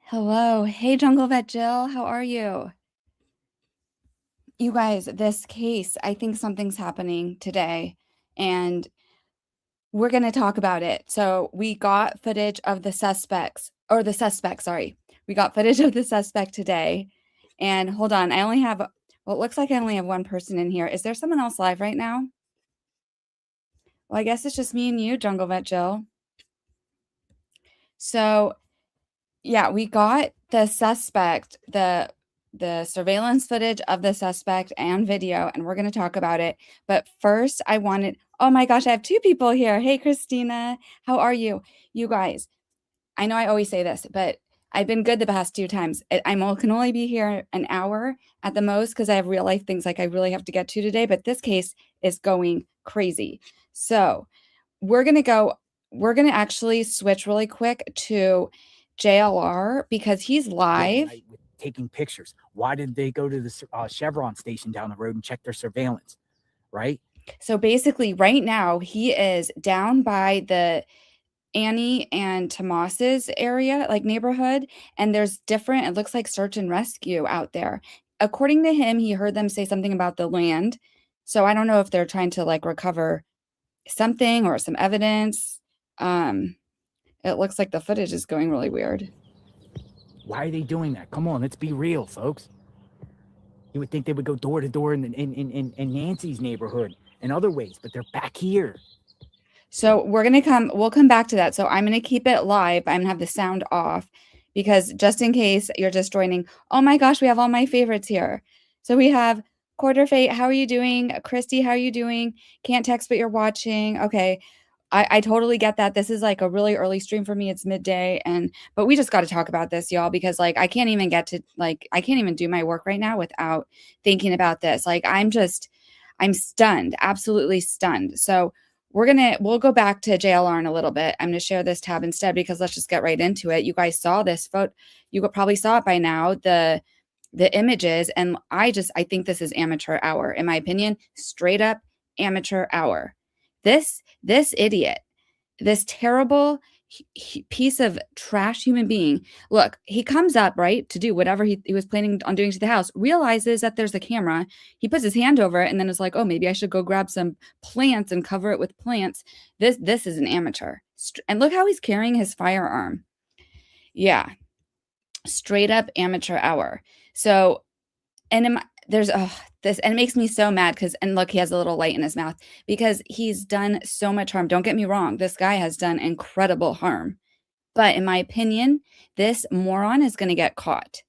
Hello. Hey, Jungle Vet Jill. How are you? You guys, this case, I think something's happening today, and we're going to talk about it. So, we got footage of the suspects, or the suspect, sorry. We got footage of the suspect today. And hold on, I only have, well, it looks like I only have one person in here. Is there someone else live right now? Well, I guess it's just me and you, Jungle Vet Jill. So, yeah, we got the suspect, the surveillance footage of the suspect and video, and we're going to talk about it. But first, oh my gosh, I have two people here. Hey, Christina, how are you? You guys, I know I always say this, but I've been good the past two times. Can only be here an hour at the most because I have real life things like I really have to get to today. But this case is going crazy. So we're going to go, we're going to actually switch really quick to JLR because he's live. Taking pictures. Why did they go to the Chevron station down the road and check their surveillance? Right? So basically, right now, he is down by the Annie and Tomas's area, like neighborhood, and there's different, it looks like search and rescue out there. According to him, he heard them say something about the land. So I don't know if they're trying to like recover something or some evidence. It looks like the footage is going really weird. Why are they doing that? Come on, let's be real, folks. You would think they would go door to door in Nancy's neighborhood and other ways, but they're back here. So we'll come back to that. So I'm going to keep it live. I'm going to have the sound off because just in case you're just joining, oh my gosh, we have all my favorites here. So we have Quarter Fate, how are you doing? Christy, how are you doing? Can't text, but you're watching. Okay. I totally get that. This is like a really early stream for me. It's midday but we just got to talk about this, y'all, because like I can't even do my work right now without thinking about this. Like I'm stunned, absolutely stunned. So we'll go back to JLR in a little bit. I'm going to share this tab instead because let's just get right into it. You guys saw this photo. You probably saw it by now, the images. And I think this is amateur hour, in my opinion, straight up amateur hour. This idiot, this terrible piece of trash human being. Look, he comes up, right, to do whatever he was planning on doing to the house, realizes that there's a camera. He puts his hand over it and then is like, oh, maybe I should go grab some plants and cover it with plants. This is an amateur. And look how he's carrying his firearm. Yeah, straight up amateur hour. So, and there's this, and it makes me so mad and look, he has a little light in his mouth because he's done so much harm. Don't get me wrong, this guy has done incredible harm, but in my opinion, this moron is going to get caught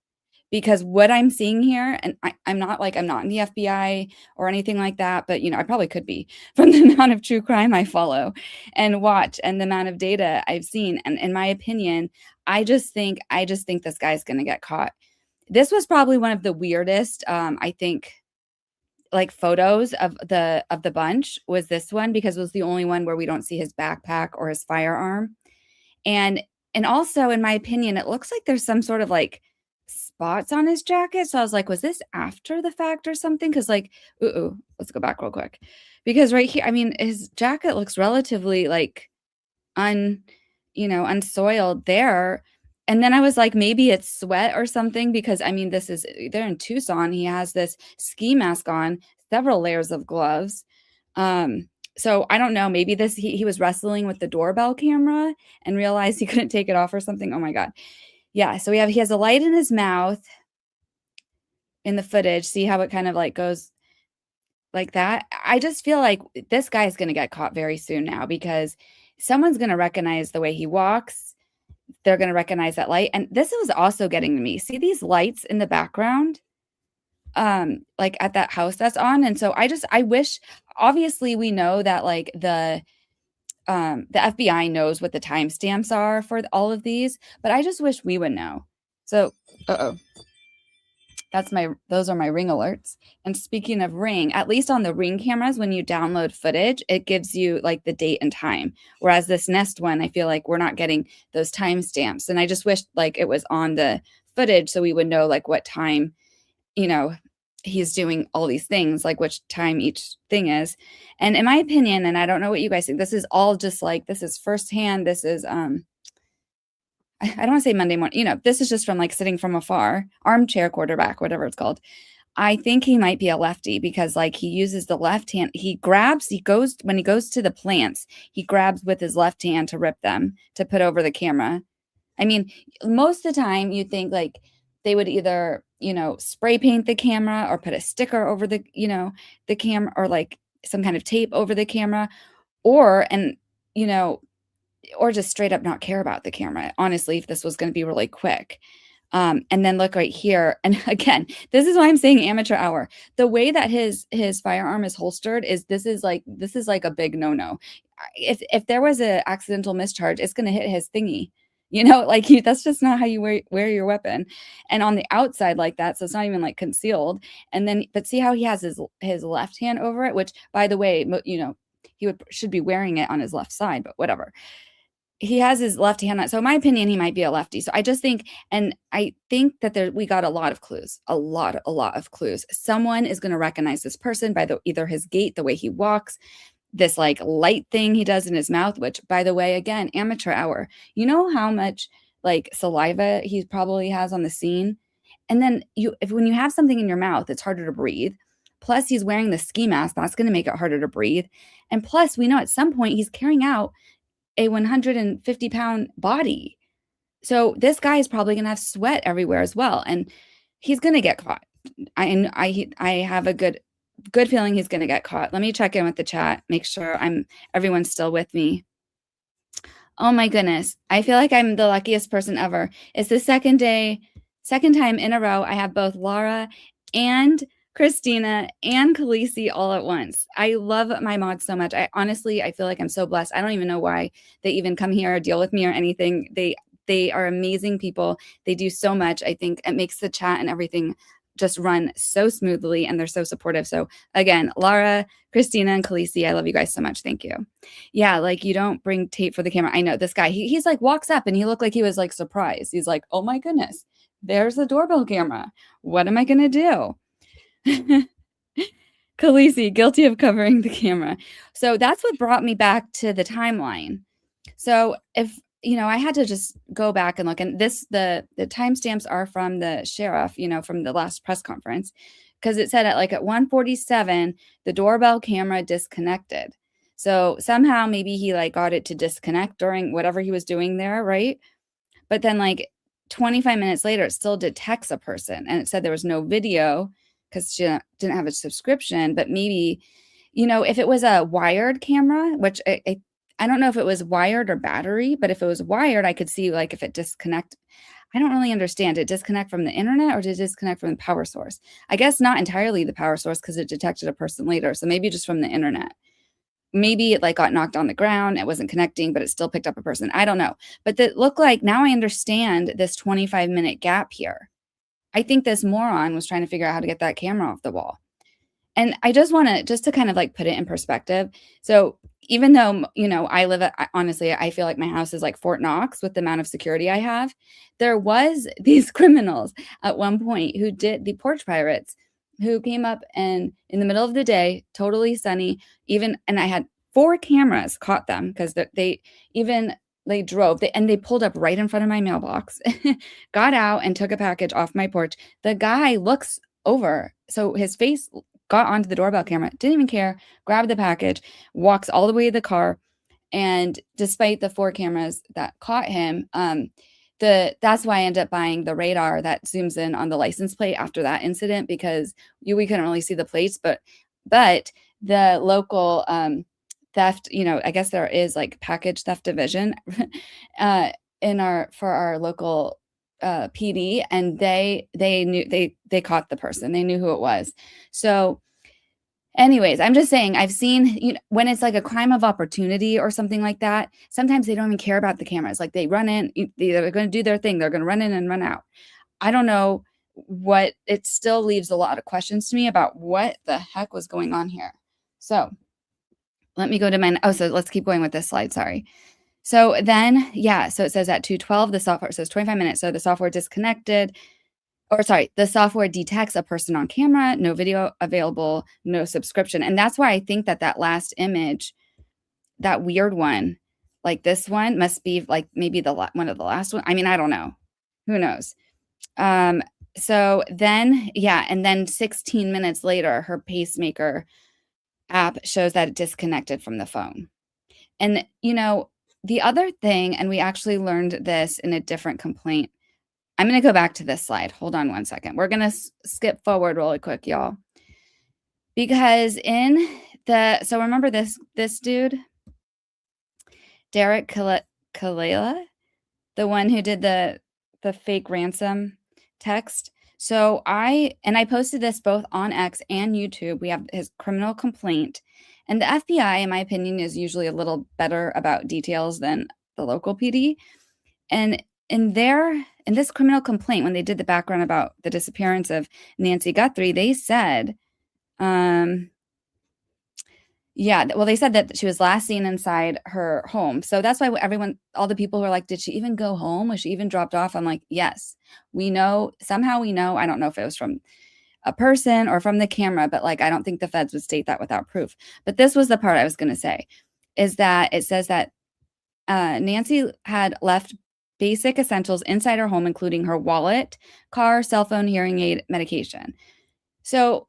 because what I'm seeing here, and I'm not in the FBI or anything like that, but I probably could be from the amount of true crime I follow and watch and the amount of data I've seen, and in my opinion, I just think this guy's going to get caught. This was probably one of the weirdest, I think, like photos of the bunch was this one because it was the only one where we don't see his backpack or his firearm. And also, in my opinion, it looks like there's some sort of like spots on his jacket. So I was like, was this after the fact or something? Because like, let's go back real quick. Because right here, I mean, his jacket looks relatively like unsoiled there. And then I was like, maybe it's sweat or something because I mean, they're in Tucson. He has this ski mask on, several layers of gloves. So I don't know, maybe he was wrestling with the doorbell camera and realized he couldn't take it off or something. Oh my God. Yeah. So he has a light in his mouth in the footage. See how it kind of like goes like that. I just feel like this guy is going to get caught very soon now because someone's going to recognize the way he walks. They're going to recognize that light. And this was also getting to me. See these lights in the background? Like at that house that's on. And so I wish, obviously we know that like the FBI knows what the timestamps are for all of these, but I just wish we would know. So, those are my Ring alerts. And speaking of Ring, at least on the Ring cameras, when you download footage, it gives you like the date and time. Whereas this Nest one, I feel like we're not getting those timestamps. And I just wish like it was on the footage so we would know like what time, he's doing all these things, like which time each thing is. And in my opinion, and I don't know what you guys think, this is all just like, this is firsthand. This is, I don't want to say Monday morning, this is just from like sitting from afar, armchair quarterback, whatever it's called. I think he might be a lefty because like he uses the left hand. When he goes to the plants, he grabs with his left hand to rip them to put over the camera. I mean, most of the time you think like they would either, spray paint the camera or put a sticker over the camera or like some kind of tape over the camera you know, or just straight up not care about the camera. Honestly, if this was going to be really quick. And then look right here. And again, this is why I'm saying amateur hour. The way that his firearm is holstered this is like a big no-no. If there was an accidental mischarge, it's going to hit his thingy. Like that's just not how you wear your weapon. And on the outside like that, so it's not even like concealed. And then, but see how he has his left hand over it, which by the way, he should be wearing it on his left side, but whatever. He has his left hand. So in my opinion, he might be a lefty. So I just think, and I think that we got a lot of clues, a lot of clues. Someone is going to recognize this person by either his gait, the way he walks, this like light thing he does in his mouth, which by the way, again, amateur hour. You know how much like saliva he probably has on the scene? And then when you have something in your mouth, it's harder to breathe. Plus he's wearing the ski mask. That's going to make it harder to breathe. And plus we know at some point he's carrying out a 150-pound body. So this guy is probably going to have sweat everywhere as well. And he's going to get caught. I have a good feeling he's going to get caught. Let me check in with the chat, make sure everyone's still with me. Oh my goodness. I feel like I'm the luckiest person ever. It's the second time in a row I have both Laura and Christina and Khaleesi all at once. I love my mods so much. I feel like I'm so blessed. I don't even know why they even come here or deal with me or anything. They are amazing people. They do so much. I think it makes the chat and everything just run so smoothly, and they're so supportive. So again, Laura, Christina, and Khaleesi, I love you guys so much. Thank you. Yeah, like you don't bring tape for the camera. I know this guy, he's like walks up and he looked like he was like surprised. He's like, oh my goodness, there's the doorbell camera. What am I going to do? Khaleesi, guilty of covering the camera. So that's what brought me back to the timeline. So if I had to just go back and look, and the timestamps are from the sheriff, from the last press conference, because it said at 1:47 the doorbell camera disconnected. So somehow maybe he got it to disconnect during whatever he was doing there, right? But then 25 minutes later, it still detects a person, and it said there was no video because she didn't have a subscription. But maybe, if it was a wired camera, which I don't know if it was wired or battery, but if it was wired, I could see if it disconnect. I don't really understand. It disconnect from the internet or did it disconnect from the power source? I guess not entirely the power source because it detected a person later. So maybe just from the internet. Maybe it got knocked on the ground. It wasn't connecting, but it still picked up a person. I don't know. But that looked like, now I understand this 25-minute gap here. I think this moron was trying to figure out how to get that camera off the wall. And I just want to kind of put it in perspective. So even though, honestly, I feel like my house is like Fort Knox with the amount of security I have. There was these criminals at one point who did the porch pirates who came up and in the middle of the day, totally sunny, and I had 4 cameras caught them because they drove and they pulled up right in front of my mailbox, got out and took a package off my porch. The guy looks over. So his face got onto the doorbell camera, didn't even care, grabbed the package, walks all the way to the car. And despite the 4 cameras that caught him, that's why I ended up buying the radar that zooms in on the license plate after that incident, because we couldn't really see the plates, but the local theft, I guess there is package theft division for our local PD, and they knew they caught the person. They knew who it was. So anyways, I'm just saying, I've seen, when it's a crime of opportunity or something like that, sometimes they don't even care about the cameras. They run in, they're going to do their thing. They're going to run in and run out. I don't know it still leaves a lot of questions to me about what the heck was going on here. So let me go to so let's keep going with this slide. Sorry. So then, so it says at 2:12, the software says 25 minutes. So the software disconnected. The software detects a person on camera, no video available, no subscription. And that's why I think that last image, that weird one, like this one must be like maybe one of the last one. I mean, I don't know. Who knows? So then, yeah, and then 16 minutes later, her pacemaker app shows that it disconnected from the phone. And, the other thing, and we actually learned this in a different complaint. I'm going to go back to this slide. Hold on one second. We're going to skip forward really quick, y'all. Because so remember this dude, Derek Kalila, the one who did the fake ransom text. So I posted this both on X and YouTube. We have his criminal complaint, and the FBI, in my opinion, is usually a little better about details than the local PD. And in this criminal complaint, when they did the background about the disappearance of Nancy Guthrie, they said, yeah, well, they said that she was last seen inside her home. So that's why all the people who are like, did she even go home? Was she even dropped off? I'm like, yes, we know. Somehow we know. I don't know if it was from a person or from the camera, but like, I don't think the feds would state that without proof. But this was the part I was going to say, is that it says that Nancy had left basic essentials inside her home, including her wallet, car, cell phone, hearing aid, medication. So,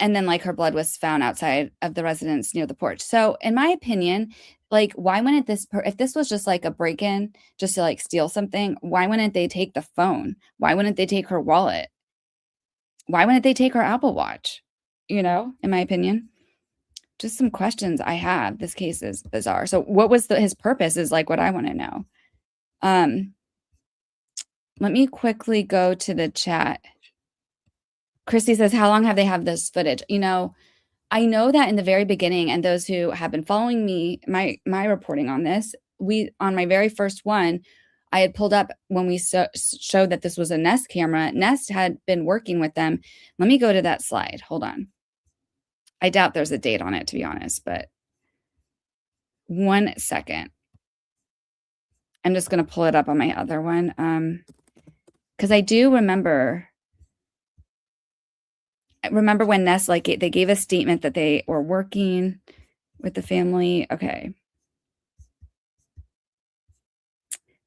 and then like her blood was found outside of the residence near the porch. So in my opinion, like, why wouldn't if this was just like a break-in just to like steal something, why wouldn't they take the phone? Why wouldn't they take her wallet? Why wouldn't they take her Apple Watch? In my opinion, just some questions I have. This case is bizarre. So what was his purpose is like what I want to know. Let me quickly go to the chat. Christy says, how long have they had this footage? I know that in the very beginning, and those who have been following me, my reporting on this, on my very first one, I had pulled up when we showed that this was a Nest camera. Nest had been working with them. Let me go to that slide. Hold on. I doubt there's a date on it, to be honest, but 1 second. I'm just going to pull it up on my other one. Because I do remember when Nest, like, they gave a statement that they were working with the family. Okay.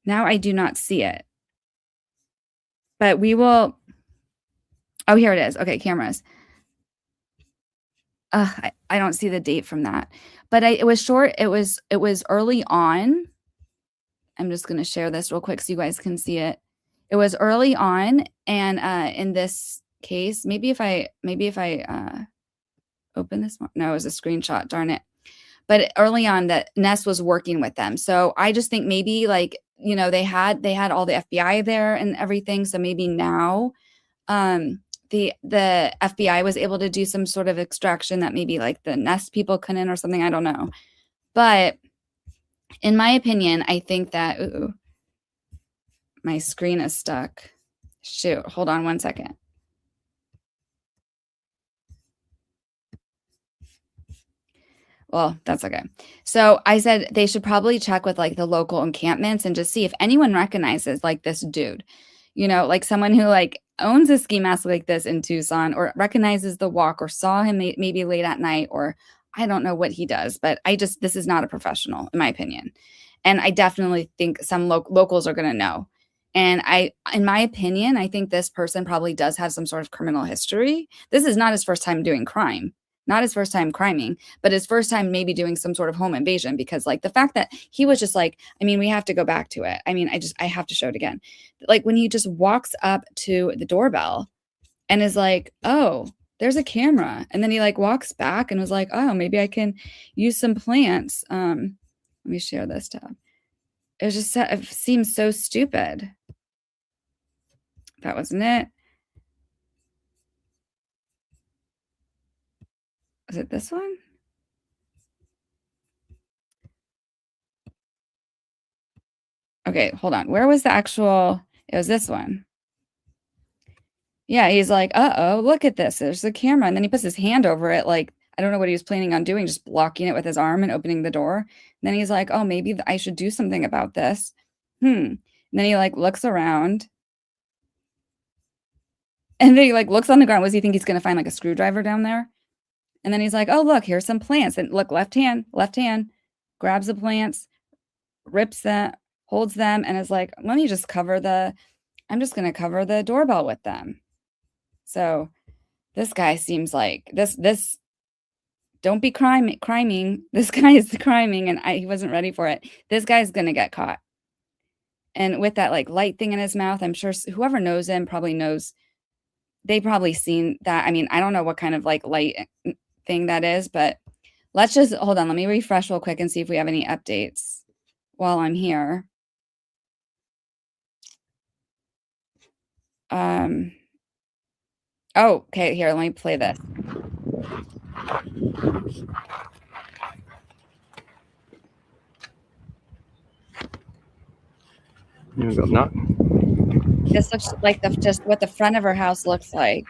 Now I do not see it. But we will. Oh, here it is. Okay, cameras. I don't see the date from that. But it was short. It was early on. I'm just going to share this real quick so you guys can see it. It was early on, and in this case, maybe if I open this one. No, it was a screenshot. Darn it. But early on, that Nest was working with them. So I just think maybe like, they had all the FBI there and everything. So maybe now the FBI was able to do some sort of extraction that maybe like the Nest people couldn't or something. I don't know. But in my opinion, I think that, my screen is stuck. Shoot, hold on 1 second. Well, that's okay. So I said they should probably check with like the local encampments and just see if anyone recognizes like this dude, like someone who like owns a ski mask like this in Tucson, or recognizes the walk, or saw him maybe late at night, or I don't know what he does, but this is not a professional in my opinion. And I definitely think some locals are going to know. And in my opinion, I think this person probably does have some sort of criminal history. This is not his first time doing crime. Not his first time criming, but his first time maybe doing some sort of home invasion, because like the fact that he was just like, I mean, we have to go back to it. I mean, I have to show it again. Like when he just walks up to the doorbell and is like, oh, there's a camera. And then he like walks back and was like, oh, maybe I can use some plants. Let me share this tab. It seems so stupid. That wasn't it. Was it this one? Okay, hold on. Where was the actual? It was this one. Yeah, he's like, uh-oh, look at this. There's the camera. And then he puts his hand over it. Like, I don't know what he was planning on doing, just blocking it with his arm and opening the door. And then he's like, oh, maybe I should do something about this. And then he like looks around. And then he like looks on the ground. Was he think he's going to find like a screwdriver down there? And then he's like, oh, look, here's some plants. And look, left hand, grabs the plants, rips them, holds them, and is like, let me just I'm just gonna cover the doorbell with them. So this guy seems like this don't be criming. This guy is criming and he wasn't ready for it. This guy's gonna get caught. And with that like light thing in his mouth, I'm sure whoever knows him probably knows they probably seen that. I mean, I don't know what kind of like light thing that is, but let's just hold on. Let me refresh real quick and see if we have any updates while I'm here. Oh, okay, here, let me play this. You go knock. This looks like just what the front of her house looks like.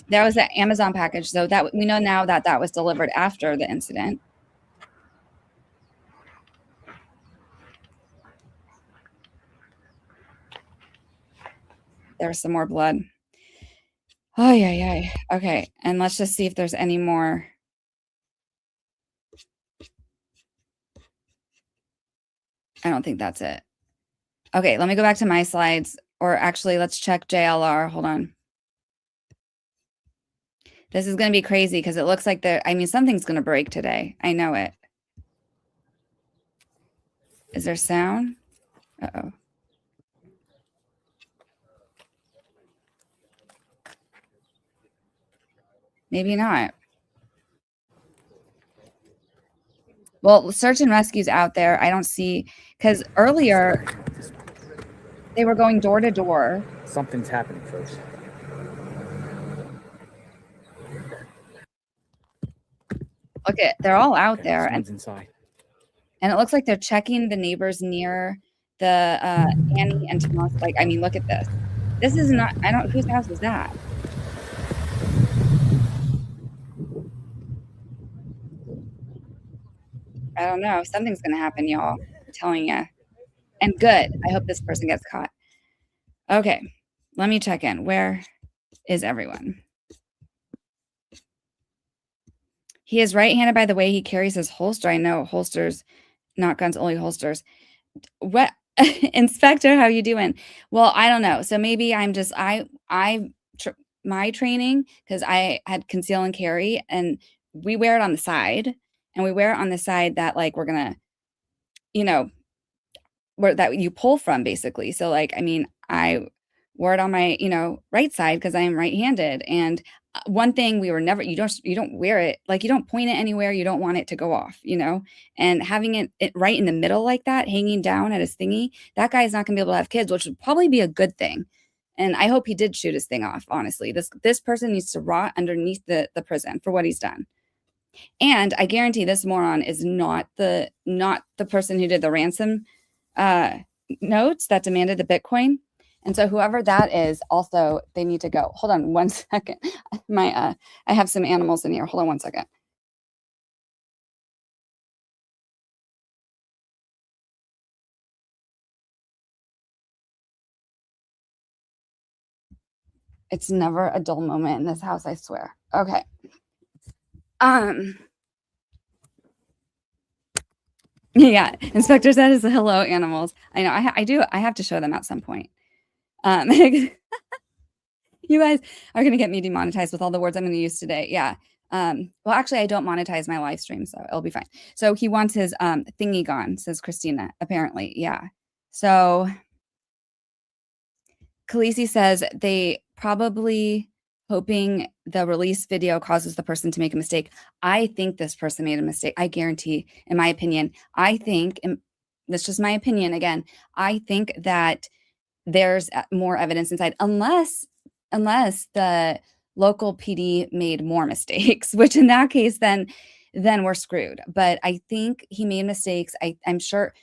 That was the Amazon package, so that we know now that that was delivered after the incident. There's some more blood. Oh, yeah. Okay, and let's just see if there's any more. I don't think that's it. Okay, let me go back to my slides, or actually, let's check JLR. Hold on. This is going to be crazy because it looks like something's going to break today. I know it. Is there sound? Uh-oh. Maybe not. Well, search and rescue's out there. I don't see, because earlier they were going door to door. Something's happening, folks. Look at, they're all out there. Someone's inside. And it looks like they're checking the neighbors near the Annie and Thomas. Like, I mean, look at this. This is not, whose house is that? I don't know. Something's going to happen, y'all. I'm telling you. And good. I hope this person gets caught. Okay. Let me check in. Where is everyone? He is right-handed by the way he carries his holster. I know holsters, not guns, only holsters. What, Inspector, how you doing? Well, I don't know. So maybe I'm just, my training, because I had conceal and carry, and we wear it on the side, and we wear it on the side that like we're gonna, where that you pull from basically. So like, I mean, I wore it on my, right side because I am right-handed. And one thing we were never, you don't wear it, like you don't point it anywhere. You don't want it to go off, and having it right in the middle like that, hanging down at his thingy, that guy is not gonna be able to have kids, which would probably be a good thing. And I hope he did shoot his thing off. Honestly, this person needs to rot underneath the prison for what he's done. And I guarantee this moron is not the person who did the ransom notes that demanded the Bitcoin. And so whoever that is, also, they need to go. Hold on 1 second. I have some animals in here. Hold on 1 second. It's never a dull moment in this house, I swear. Okay. Yeah, Inspector said is hello animals. I know I have to show them at some point. You guys are going to get me demonetized with all the words I'm going to use today. Yeah. Well, actually, I don't monetize my live stream, so it'll be fine. So he wants his thingy gone, says Christina, apparently. Yeah. So Khaleesi says they probably hoping the release video causes the person to make a mistake. I think this person made a mistake. I guarantee, in my opinion, I think, and that's just my opinion again, I think that there's more evidence inside, unless the local PD made more mistakes, which in that case, then we're screwed. But I think he made mistakes. I'm sure.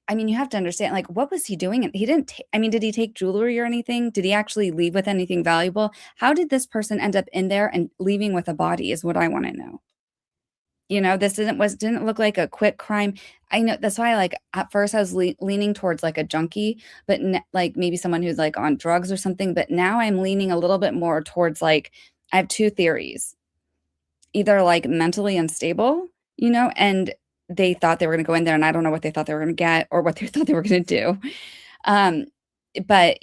I mean, you have to understand, like, what was he doing? He didn't, did he take jewelry or anything? Did he actually leave with anything valuable? How did this person end up in there and leaving with a body is what I want to know. This didn't look like a quick crime. I know that's why, like, at first I was leaning towards like a junkie, but like maybe someone who's like on drugs or something. But now I'm leaning a little bit more towards like, I have two theories, either like mentally unstable, and they thought they were gonna go in there, and I don't know what they thought they were gonna get or what they thought they were gonna do. Um, but,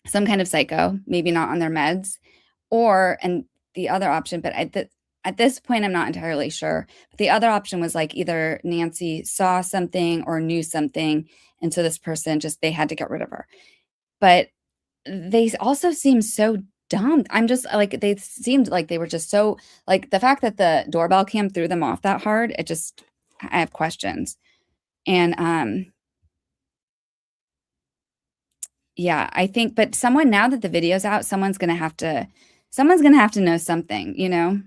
some kind of psycho, maybe not on their meds, or and the other option, but at this point, I'm not entirely sure. But the other option was, like, either Nancy saw something or knew something, and so this person just they had to get rid of her. But they also seem so dumb. I'm just like, they seemed like they were just so like, the fact that the doorbell cam threw them off that hard, it just I have questions. And, yeah, I think but someone now that the video's out, someone's gonna have to know something, you know?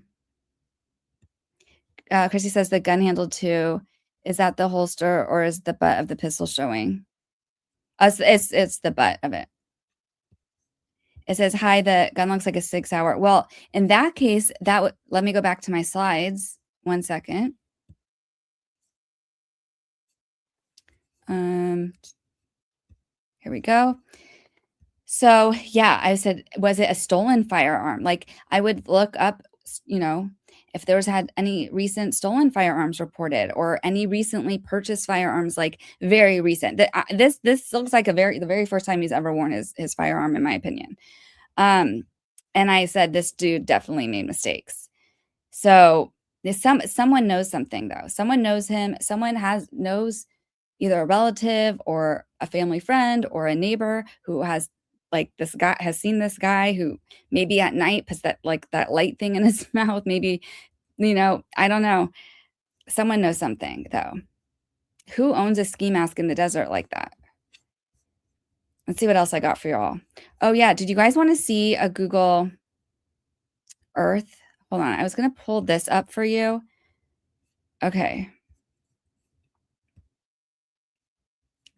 Chrissy says the gun handle too. Is that the holster or is the butt of the pistol showing? It's the butt of it. It says, "Hi, the gun looks like a 6 hour." Well, in that case, that would let me go back to my slides. 1 second. Um, Here we go. So, yeah, I said, "Was it a stolen firearm?" Like, I would look up, if there's had any recent stolen firearms reported or any recently purchased firearms, like, very recent. This looks like the very first time he's ever worn his firearm, in my opinion. Um, and I said, "This dude definitely made mistakes." So, someone knows something, though. Someone knows him. Someone knows either a relative or a family friend or a neighbor who has like this guy has seen this guy who maybe at night puts that like that light thing in his mouth. Maybe, I don't know. Someone knows something, though. Who owns a ski mask in the desert like that? Let's see what else I got for y'all. Oh, yeah. Did you guys want to see a Google Earth? Hold on. I was going to pull this up for you. Okay.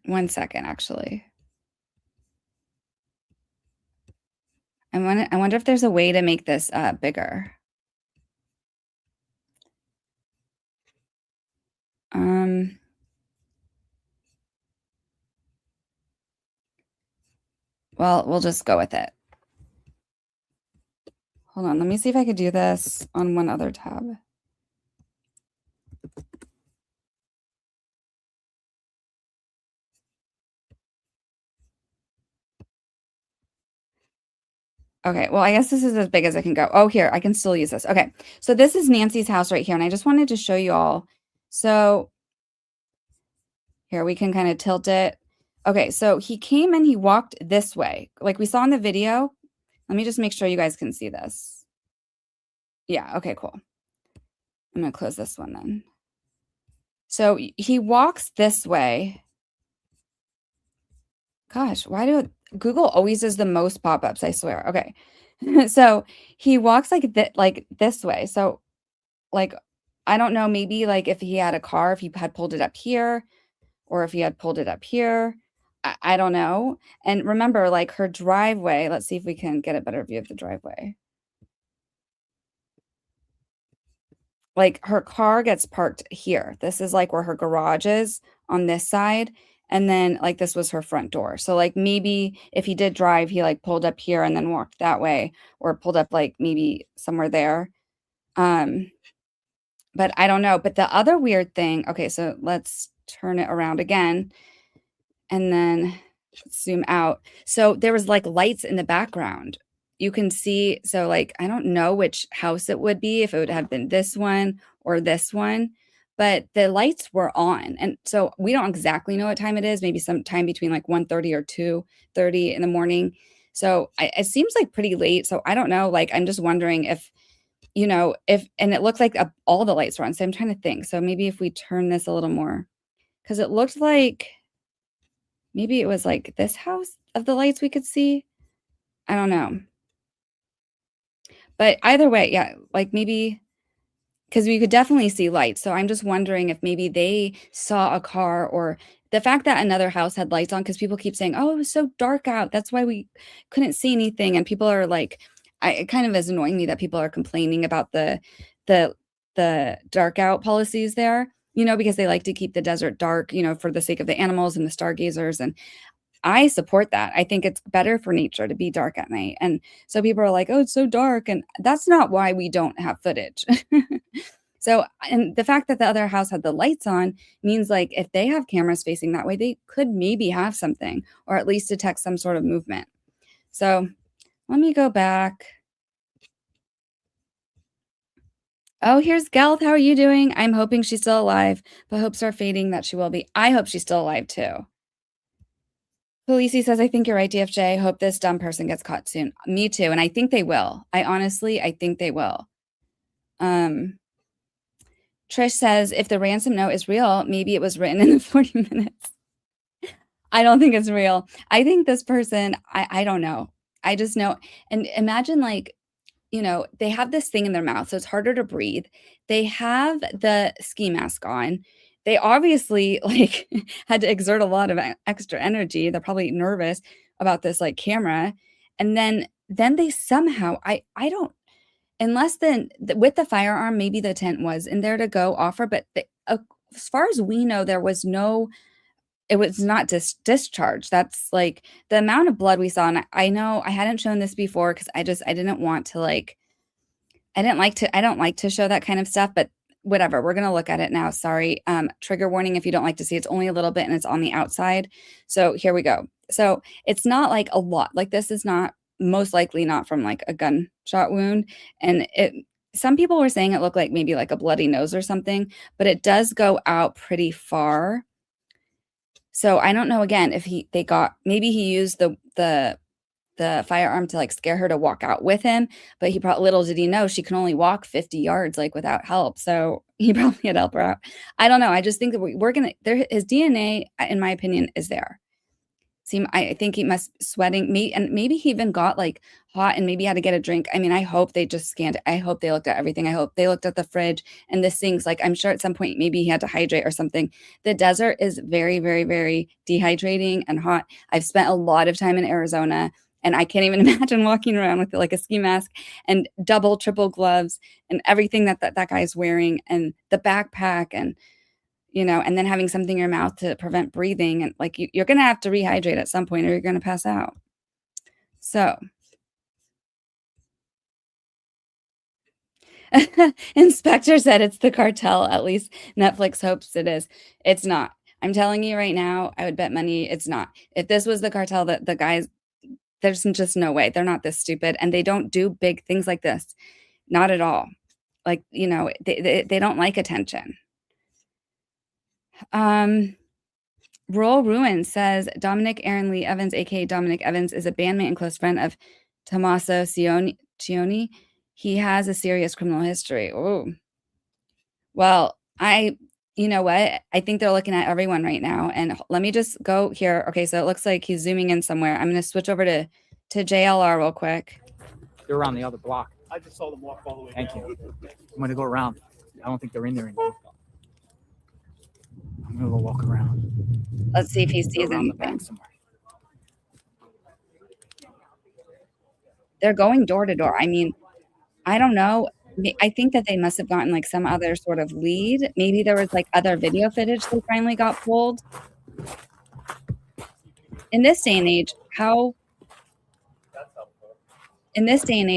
1 second, actually. I wonder if there's a way to make this bigger. Um, well, we'll just go with it. Hold on, let me see if I could do this on one other tab. Okay, well, I guess this is as big as I can go. Oh, here, I can still use this. Okay, so this is Nancy's house right here, and I just wanted to show you all. So here, we can kind of tilt it. Okay, so he came and he walked this way, like we saw in the video. Let me just make sure you guys can see this. Yeah, okay, cool. I'm gonna close this one then. So he walks this way. Gosh, why do Google always does the most pop-ups, I swear. Okay. So he walks like this way. So like I don't know, maybe like if he had a car, if he had pulled it up here, or if he had pulled it up here. I don't know. And remember, like her driveway, let's see if we can get a better view of the driveway. Like her car gets parked here. This is like where her garage is on this side. And then like this was her front door. So like maybe if he did drive, he like pulled up here and then walked that way or pulled up like maybe somewhere there. Um, but I don't know. But the other weird thing, okay, so let's turn it around again and then zoom out. So there was like lights in the background. You can see, so like I don't know which house it would be, if it would have been this one or this one, but the lights were on. And so we don't exactly know what time it is, maybe sometime between like 1:30 or 2:30 in the morning. So it seems like pretty late. So I don't know. Like I'm just wondering if, if and it looked like all the lights were on. So I'm trying to think. So maybe if we turn this a little more, because it looked like maybe it was like this house of the lights we could see. I don't know. But either way, yeah, like maybe because we could definitely see lights. So I'm just wondering if maybe they saw a car or the fact that another house had lights on because people keep saying, "Oh, it was so dark out. That's why we couldn't see anything." And people are like, it kind of is annoying me that people are complaining about the the dark out policies there, because they like to keep the desert dark, for the sake of the animals and the stargazers. And I support that. I think it's better for nature to be dark at night. And so people are like, "Oh, it's so dark." And that's not why we don't have footage. So, and the fact that the other house had the lights on means like if they have cameras facing that way, they could maybe have something or at least detect some sort of movement. So let me go back. Oh, here's Gelth. How are you doing? I'm hoping she's still alive, but hopes are fading that she will be. I hope she's still alive too. Felici says, I think you're right, DFJ. Hope this dumb person gets caught soon. Me too. And I think they will. I think they will. Trish says, if the ransom note is real, maybe it was written in the 40 minutes. I don't think it's real. I think this person, I don't know. I just know. And imagine like, they have this thing in their mouth, so it's harder to breathe. They have the ski mask on. They obviously like had to exert a lot of extra energy. They're probably nervous about this like camera. And then they somehow, I don't, unless then with the firearm, maybe the tent was in there to go offer, but as far as we know, there was no, it was not discharge. That's like the amount of blood we saw. And I know I hadn't shown this before because I didn't want to like, I don't like to show that kind of stuff, but whatever. We're gonna look at it now. Sorry. Trigger warning if you don't like to see. It's only a little bit and it's on the outside. So here we go. So it's not like a lot. Like this is not most likely not from like a gunshot wound. And some people were saying it looked like maybe like a bloody nose or something, but it does go out pretty far. So I don't know again if maybe he used the firearm to like scare her to walk out with him, but little did he know she can only walk 50 yards like without help. So he probably had to help her out. I don't know. I just think that we're gonna his DNA, in my opinion, is there. I think he must sweating me, and maybe he even got like hot and maybe had to get a drink. I mean, I hope they just scanned it. I hope they looked at everything. I hope they looked at the fridge and the sinks. Like I'm sure at some point maybe he had to hydrate or something. The desert is very, very, very dehydrating and hot. I've spent a lot of time in Arizona and I can't even imagine walking around with like a ski mask and double, triple gloves and everything that guy's wearing and the backpack and and then having something in your mouth to prevent breathing. And like you're going to have to rehydrate at some point or you're going to pass out. So Inspector said it's the cartel. At least Netflix hopes it is. It's not. I'm telling you right now, I would bet money it's not. If this was the cartel, that the guys, there's just no way. They're not this stupid and they don't do big things like this. Not at all. Like, they don't like attention. Rural Ruin says Dominic Aaron Lee Evans, aka Dominic Evans, is a bandmate and close friend of Tommaso Cioni. He has a serious criminal history. Oh, well, you know what? I think they're looking at everyone right now. And let me just go here. Okay, so it looks like he's zooming in somewhere. I'm going to switch over to JLR real quick. They're around the other block. I just saw them walk all the way Thank down. you. I'm going to go around. I don't think they're in there anymore. I'm going to go walk around. Let's see if he sees around the anything. back somewhere. They're going door to door. I mean, I don't know. I think that they must have gotten like some other sort of lead. Maybe there was like other video footage they finally got pulled. In this day and age,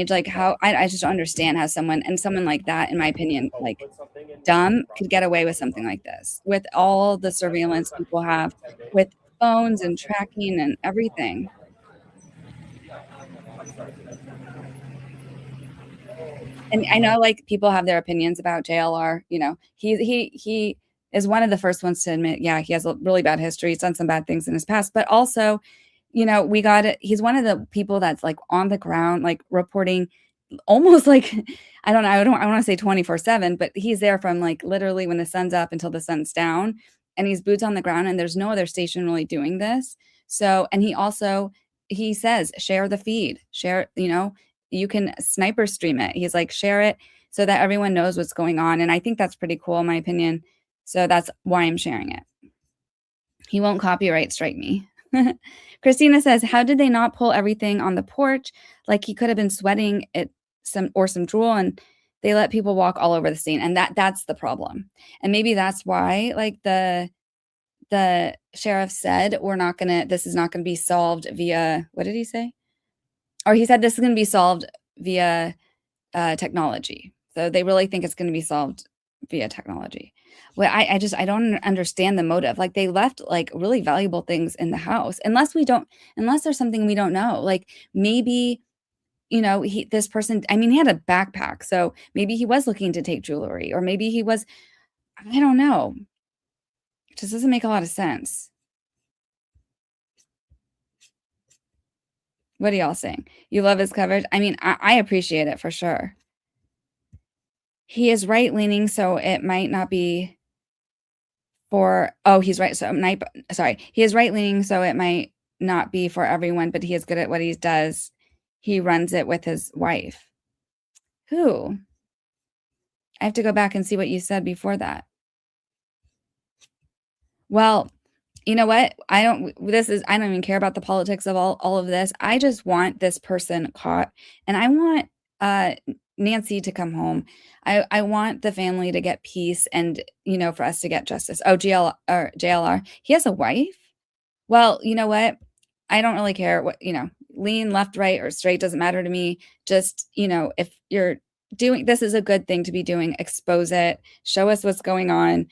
like how I just don't understand how someone like that, in my opinion, like dumb could get away with something like this with all the surveillance people have with phones and tracking and everything. And I know like people have their opinions about JLR. He is one of the first ones to admit, yeah, he has a really bad history. He's done some bad things in his past, but also, he's one of the people that's like on the ground, like reporting almost like, I don't know, I want to say 24/7, but he's there from like literally when the sun's up until the sun's down and he's boots on the ground and there's no other station really doing this. So, and he says, share the feed, share, you can sniper stream it. He's like, share it so that everyone knows what's going on. And I think that's pretty cool, in my opinion. So that's why I'm sharing it. He won't copyright strike me. Christina says, how did they not pull everything on the porch? Like he could have been sweating some drool and they let people walk all over the scene. And that's the problem. And maybe that's why like the sheriff said, this is not going to be solved via, what did he say? Or he said this is going to be solved via technology. So they really think it's going to be solved via technology. Well, I don't understand the motive. Like, they left, like, really valuable things in the house, unless there's something we don't know. Like, maybe, this person, I mean, he had a backpack, so maybe he was looking to take jewelry, or maybe he was, I don't know. It just doesn't make a lot of sense. What are y'all saying? You love his coverage? I mean, I appreciate it for sure. He is right-leaning, so it might not be he's right, so sorry. He is right-leaning, so it might not be for everyone, but he is good at what he does. He runs it with his wife. Who? I have to go back and see what you said before that. Well, you know what? I don't even care about the politics of all of this. I just want this person caught, and I want Nancy to come home. I want the family to get peace, and for us to get justice. Oh, JLR. He has a wife? Well, you know what? I don't really care what, lean left, right, or straight doesn't matter to me. Just, if you're doing this, is a good thing to be doing. Expose it, show us what's going on.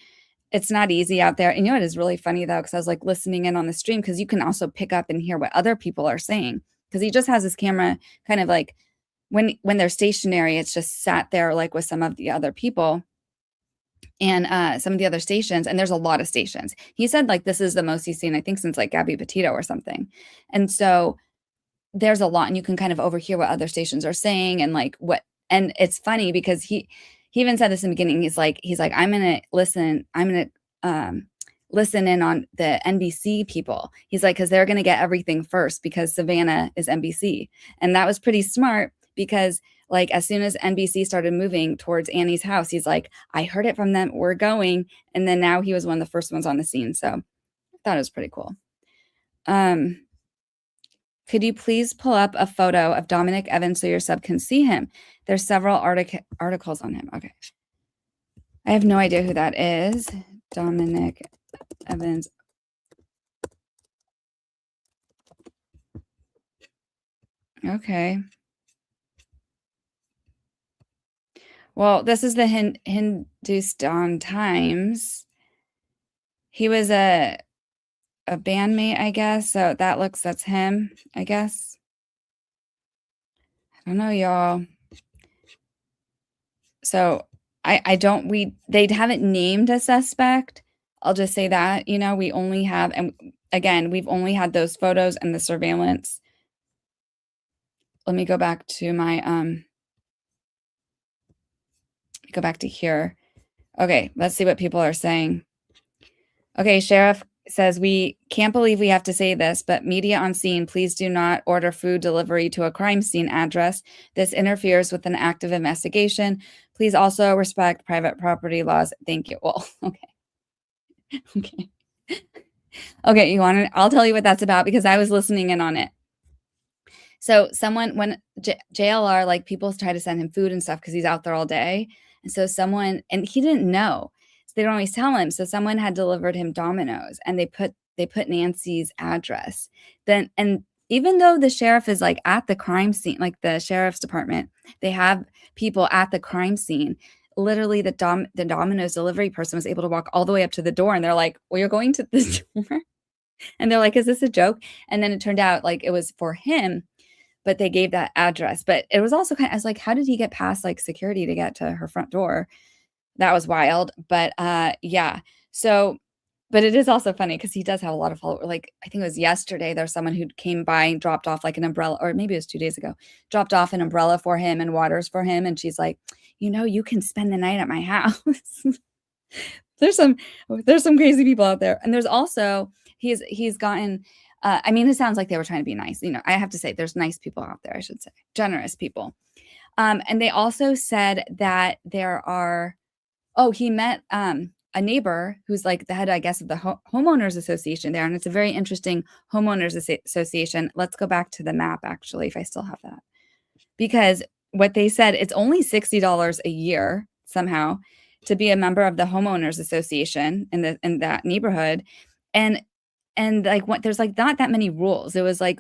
It's not easy out there. And it is really funny though, because I was like listening in on the stream, because you can also pick up and hear what other people are saying. Because he just has his camera kind of like when they're stationary, it's just sat there like with some of the other people and some of the other stations. And there's a lot of stations. He said like this is the most he's seen, I think, since like Gabby Petito or something. And so there's a lot, and you can kind of overhear what other stations are saying and like what. And it's funny because he even said this in the beginning. He's like I'm gonna listen in on the NBC people. He's like, because they're gonna get everything first, because Savannah is NBC. And that was pretty smart, because like as soon as NBC started moving towards Annie's house, he's like, I heard it from them, we're going. And then now he was one of the first ones on the scene. So I thought it was pretty cool. Could you please pull up a photo of Dominic Evans so your sub can see him? There's several articles on him. Okay. I have no idea who that is. Dominic Evans. Okay. Well, this is the Hindustan Times. He was a bandmate, I guess. So that's him, I guess. I don't know, y'all. So they haven't named a suspect. I'll just say that, we only have, and again, we've only had those photos and the surveillance. Let me go back to my, go back to here. Okay, let's see what people are saying. Okay, Sheriff says, we can't believe we have to say this, but media on scene, please do not order food delivery to a crime scene address. This interferes with an active investigation. Please also respect private property laws. Thank you. Well, okay. Okay. Okay, I'll tell you what that's about, because I was listening in on it. So when JLR, like people try to send him food and stuff because he's out there all day. And so and he didn't know. So they don't always tell him. So someone had delivered him Domino's, and they put Nancy's address. And even though the sheriff is like at the crime scene, like the sheriff's department, they have people at the crime scene. Literally the Domino's delivery person was able to walk all the way up to the door, and they're like, well, you're going to this door? And they're like, is this a joke? And then it turned out like it was for him, but they gave that address. But it was also I was like, how did he get past like security to get to her front door? That was wild. But yeah. So, but it is also funny because he does have a lot of followers. Like, I think it was yesterday, there's someone who came by and dropped off like an umbrella, or maybe it was 2 days ago, dropped off an umbrella for him and waters for him. And she's like, you can spend the night at my house. There's some crazy people out there. And there's also, he's gotten, I mean, it sounds like they were trying to be nice. I have to say there's nice people out there, I should say, generous people. And they also said that there are, he met a neighbor who's like the head, I guess, of the homeowners association there. And it's a very interesting homeowners association. Let's go back to the map, actually, if I still have that. Because what they said, it's only $60 a year somehow to be a member of the homeowners association in that neighborhood. And like there's like not that many rules. It was like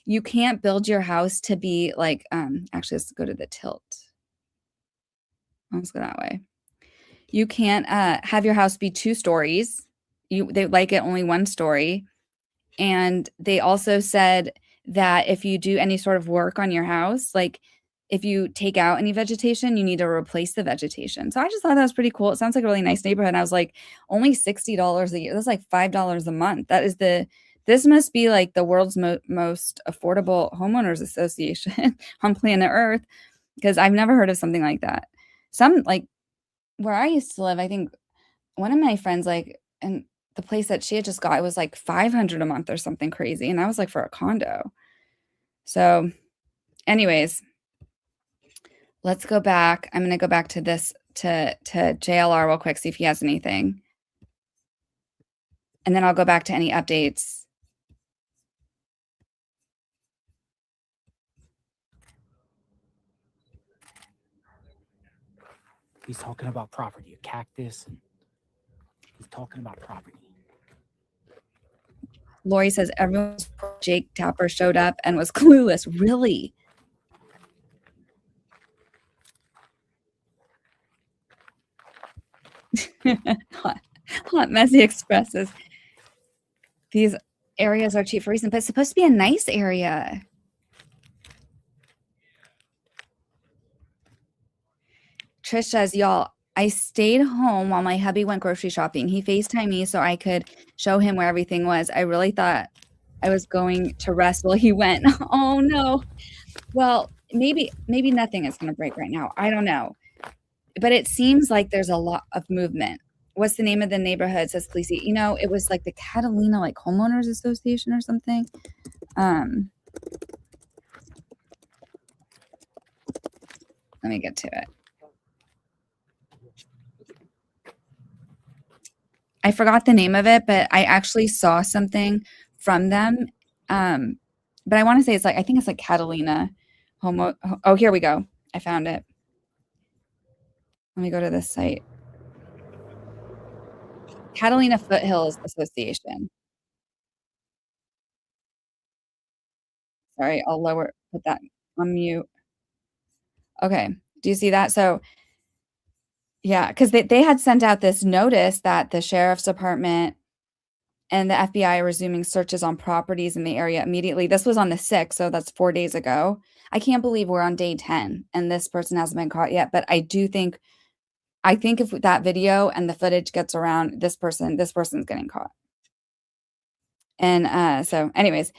you can't build your house to be like actually, let's go to the tilt. Let's go that way. You can't have your house be 2 stories. They like it only 1 story. And they also said that if you do any sort of work on your house, like if you take out any vegetation, you need to replace the vegetation. So I just thought that was pretty cool. It sounds like a really nice neighborhood. And I was like, only $60 a year. That's like $5 a month. This must be like the world's most affordable homeowners association on planet Earth, because I've never heard of something like that. Some like where I used to live, I think one of my friends, like, and the place that she had just got, it was like 500 a month or something crazy, and that was like for a condo. So, anyways, let's go back. I'm gonna go back to this to JLR real quick, see if he has anything, and then I'll go back to any updates. He's talking about property, a cactus, and he's talking about property. Lori says everyone's Jake Tapper showed up and was clueless. Really? Hot Messy expresses these areas are cheap for a reason, but it's supposed to be a nice area. Trish says, y'all, I stayed home while my hubby went grocery shopping. He FaceTimed me so I could show him where everything was. I really thought I was going to rest while he went. Oh no. Well, maybe nothing is going to break right now. I don't know. But it seems like there's a lot of movement. What's the name of the neighborhood? Says Khaleesi. You know, it was like the Catalina like Homeowners Association or something. Let me get to it. I forgot the name of it, but I actually saw something from them. But I want to say it's like, I think it's like Catalina Oh, here we go. I found it. Let me go to this site. Catalina Foothills Association. Sorry, I'll put that on mute. Okay. Do you see that? So yeah, because they had sent out this notice that the sheriff's department and the FBI are resuming searches on properties in the area immediately. This was on the 6th, so that's 4 days ago. I can't believe we're on day 10 and this person hasn't been caught yet, but I think if that video and the footage gets around, this person's getting caught. And so anyways,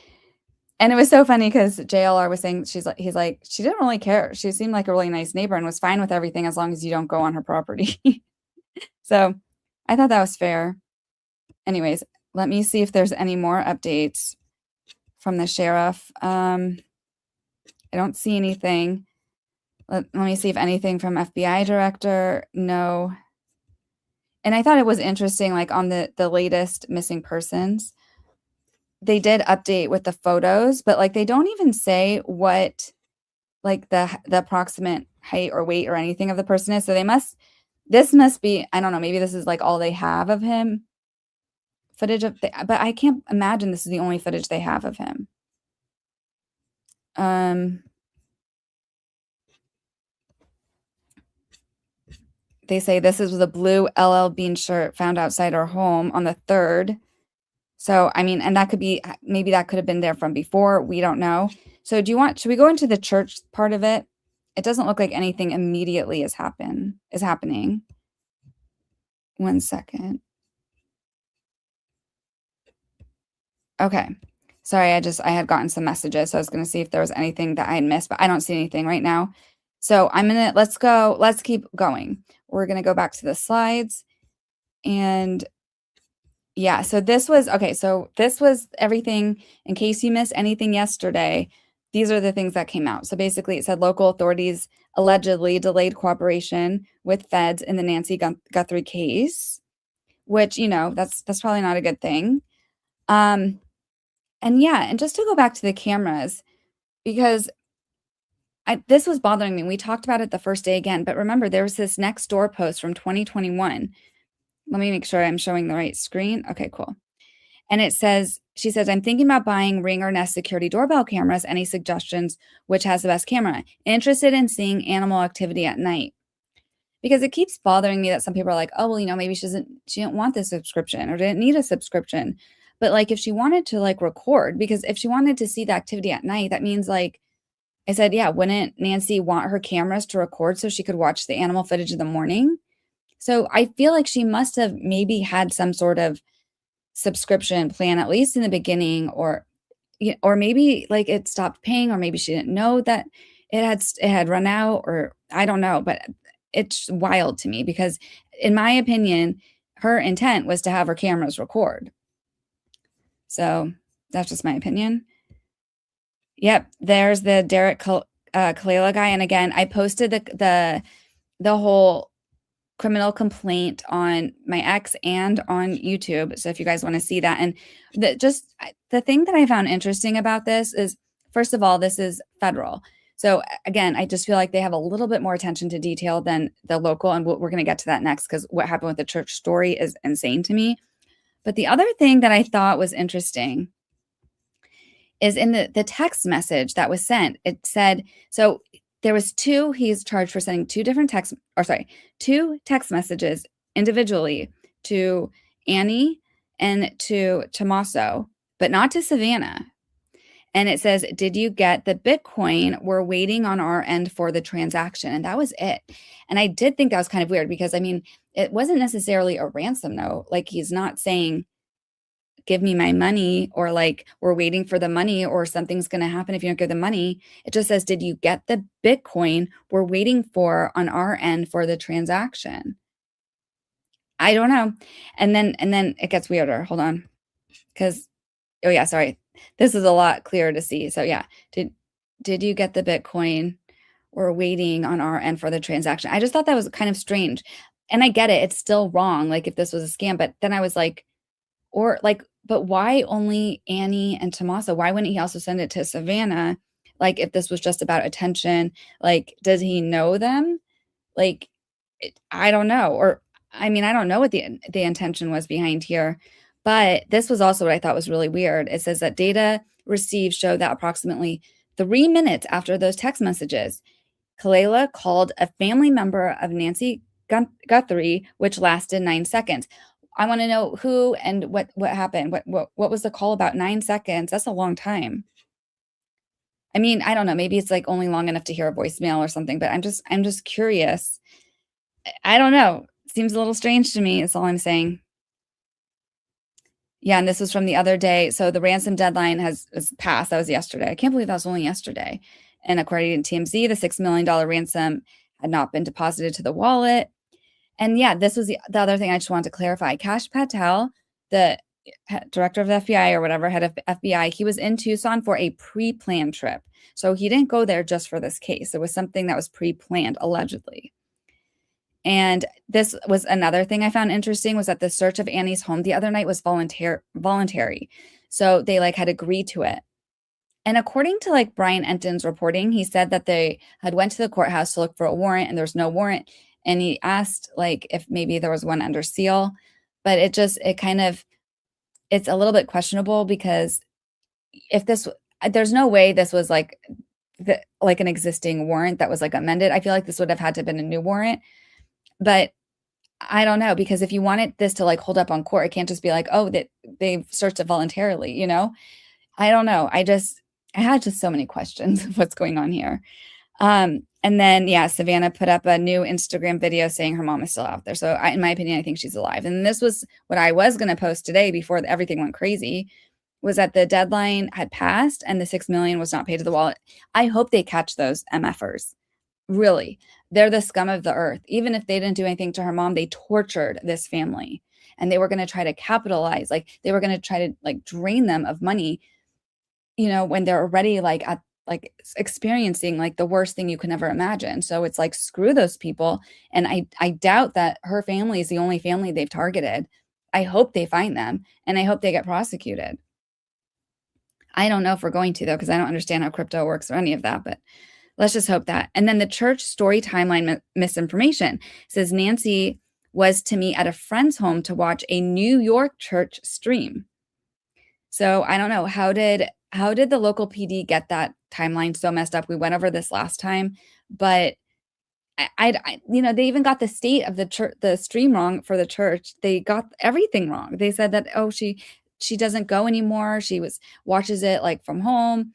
and it was so funny because JLR was saying he's like, she didn't really care. She seemed like a really nice neighbor and was fine with everything as long as you don't go on her property. So I thought that was fair. Anyways, let me see if there's any more updates from the sheriff. I don't see anything. Let me see if anything from FBI director. No. And I thought it was interesting, like on the latest missing persons, they did update with the photos, but like they don't even say what like the approximate height or weight or anything of the person is. So this must be, I don't know, maybe this is like all they have of him. Footage of but I can't imagine this is the only footage they have of him. They say this is the blue LL Bean shirt found outside our home on the 3rd. So, I mean, and that could be, maybe that could have been there from before. We don't know. So should we go into the church part of it? It doesn't look like anything immediately is happening. 1 second. Okay. Sorry, I had gotten some messages, so I was going to see if there was anything that I had missed, but I don't see anything right now. So let's keep going. We're going to go back to the slides. And yeah, so this was everything. In case you missed anything yesterday, these are the things that came out. So basically it said local authorities allegedly delayed cooperation with feds in the Nancy Guthrie case, which, you know, that's probably not a good thing. And yeah, and just to go back to the cameras, because this was bothering me. We talked about it the first day again, but remember there was this next door post from 2021. Let me make sure I'm showing the right screen. Okay, cool. And she says, I'm thinking about buying Ring or Nest security doorbell cameras. Any suggestions? Which has the best camera? Interested in seeing animal activity at night. because it keeps bothering me that some people are like, "Oh, well, maybe she didn't want the subscription or didn't need a subscription." But, like, if she wanted to, like, record because if she wanted to see the activity at night, that means, like I said, yeah, wouldn't Nancy want her cameras to record so she could watch the animal footage in the morning? So, I feel like she must have maybe had some sort of subscription plan, at least in the beginning, or maybe, like, it stopped paying, or maybe she didn't know that it had run out, or I don't know, but it's wild to me because, in my opinion, her intent was to have her cameras record. So, that's just my opinion. Yep, there's the Derek Kalila guy, and again, I posted the whole criminal complaint on my ex and on YouTube. So if you guys want to see that, and the thing that I found interesting about this is, first of all, this is federal. So again, I just feel like they have a little bit more attention to detail than the local, and we're going to get to that next because what happened with the church story is insane to me. But the other thing that I thought was interesting is in the text message that was sent. It said, so there was he's charged for sending two text messages individually to Annie and to Tommaso, but not to Savannah. And it says, "Did you get the Bitcoin? We're waiting on our end for the transaction." And that was it. And I did think that was kind of weird because, I mean, it wasn't necessarily a ransom note. Like, he's not saying, "Give me my money," or like, "We're waiting for the money," or "Something's going to happen if you don't give the money." It just says, "Did you get the Bitcoin? We're waiting for on our end for the transaction." I don't know. And then it gets weirder. Hold on. Cuz oh yeah, sorry. This is a lot clearer to see. So yeah, did you get the Bitcoin? We're waiting on our end for the transaction. I just thought that was kind of strange. And I get it. It's still wrong, like, if this was a scam, but then I was like, or like, but why only Annie and Tommaso? Why wouldn't he also send it to Savannah? Like, if this was just about attention, like, does he know them? Like, I don't know. Or, I mean, I don't know what the intention was behind here. But this was also what I thought was really weird. It says that data received show that approximately 3 minutes after those text messages, Kalela called a family member of Nancy Guthrie, which lasted 9 seconds. I want to know who and what happened. What was the call about? 9 seconds. That's a long time. I mean, I don't know. Maybe it's like only long enough to hear a voicemail or something. But I'm just curious. I don't know. Seems a little strange to me. That's all I'm saying. Yeah, and this was from the other day. So the ransom deadline has passed. That was yesterday. I can't believe that was only yesterday. And according to TMZ, the $6 million ransom had not been deposited to the wallet. And yeah, this was the other thing I just wanted to clarify. Kash Patel, the director of the FBI or whatever, head of FBI, he was in Tucson for a pre-planned trip. So he didn't go there just for this case. It was something that was pre-planned, allegedly. And this was another thing I found interesting, was that the search of Annie's home the other night was voluntary. So they like had agreed to it. And according to like Brian Enton's reporting, he said that they had went to the courthouse to look for a warrant and there was no warrant. And he asked like if maybe there was one under seal, but it's a little bit questionable because if there's no way this was like like an existing warrant that was like amended. I feel like this would have had to have been a new warrant. But I don't know, because if you wanted this to like hold up on court, it can't just be like, oh, that they've searched it voluntarily, you know? I don't know. I had just so many questions of what's going on here. And then yeah, Savannah put up a new Instagram video saying her mom is still out there. So in my opinion, I think she's alive. And this was what I was going to post today before everything went crazy, was that the deadline had passed and the 6 million was not paid to the wallet. I hope they catch those MFers. Really, they're the scum of the earth. Even if they didn't do anything to her mom, they tortured this family, and they were going to try to capitalize. Like, they were going to try to like drain them of money, when they're already like experiencing like the worst thing you can ever imagine. So it's like, screw those people. And I doubt that her family is the only family they've targeted. I hope they find them, and I hope they get prosecuted. I don't know if we're going to, though, because I don't understand how crypto works or any of that, but let's just hope that. And then the church story timeline misinformation says Nancy was to meet at a friend's home to watch a New York church stream. So I don't know, how did the local PD get that timeline so messed up? We went over this last time, but they even got the state of the church, the stream wrong for the church. They got everything wrong. They said that, oh, she doesn't go anymore. She watches it like from home,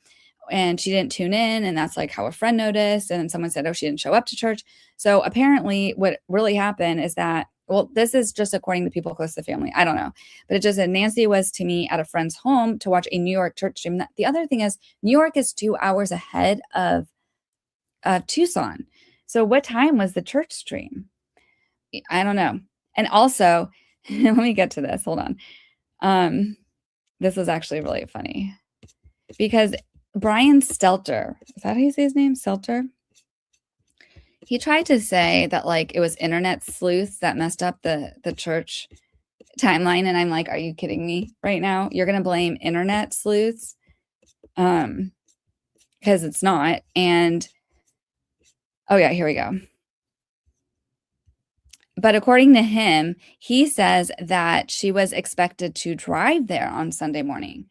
and she didn't tune in, and that's like how a friend noticed. And then someone said, oh, she didn't show up to church. So apparently what really happened is that, well, this is just according to people close to the family. I don't know. But it just said Nancy was to me at a friend's home to watch a New York church stream. The other thing is New York is 2 hours ahead of Tucson. So what time was the church stream? I don't know. And also, let me get to this. Hold on. This is actually really funny because Brian Stelter, is that how you say his name? Stelter? He tried to say that like it was internet sleuths that messed up the church timeline. And I'm like, are you kidding me right now? You're going to blame internet sleuths? Because it's not. And oh yeah, here we go. But according to him, he says that she was expected to drive there on Sunday morning.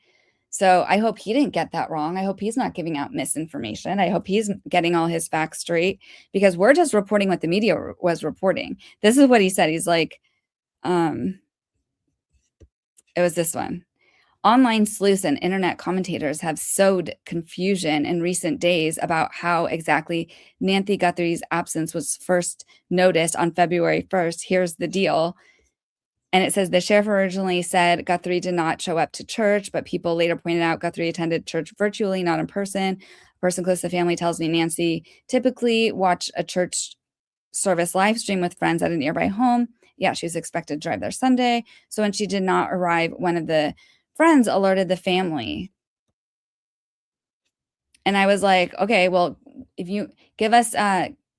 So I hope he didn't get that wrong. I hope he's not giving out misinformation. I hope he's getting all his facts straight, because we're just reporting what the media was reporting. This is what he said. He's like, it was this one. Online sleuths and internet commentators have sowed confusion in recent days about how exactly Nancy Guthrie's absence was first noticed on February 1st. Here's the deal. And it says the sheriff originally said Guthrie did not show up to church, but people later pointed out Guthrie attended church virtually, not in person. A person close to the family tells me Nancy typically watched a church service live stream with friends at a nearby home. Yeah, she was expected to drive there Sunday. So when she did not arrive, one of the friends alerted the family. And I was like, okay, well, if you give us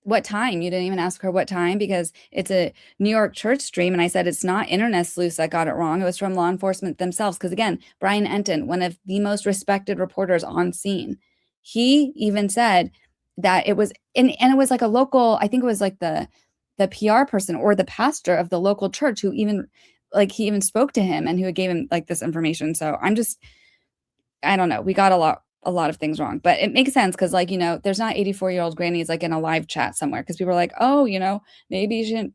what time, you didn't even ask her what time, because it's a New York church stream. And I said, it's not internet sleuths that got it wrong. It was from law enforcement themselves. Because again, Brian Enton, one of the most respected reporters on scene, he even said that it was, and it was like a local, I think it was like the PR person or the pastor of the local church who even, like, he even spoke to him and who gave him like this information. So I don't know. We got a lot of things wrong, but it makes sense because, like, there's not 84-year-old grannies like in a live chat somewhere, because people are like, oh, maybe you shouldn't,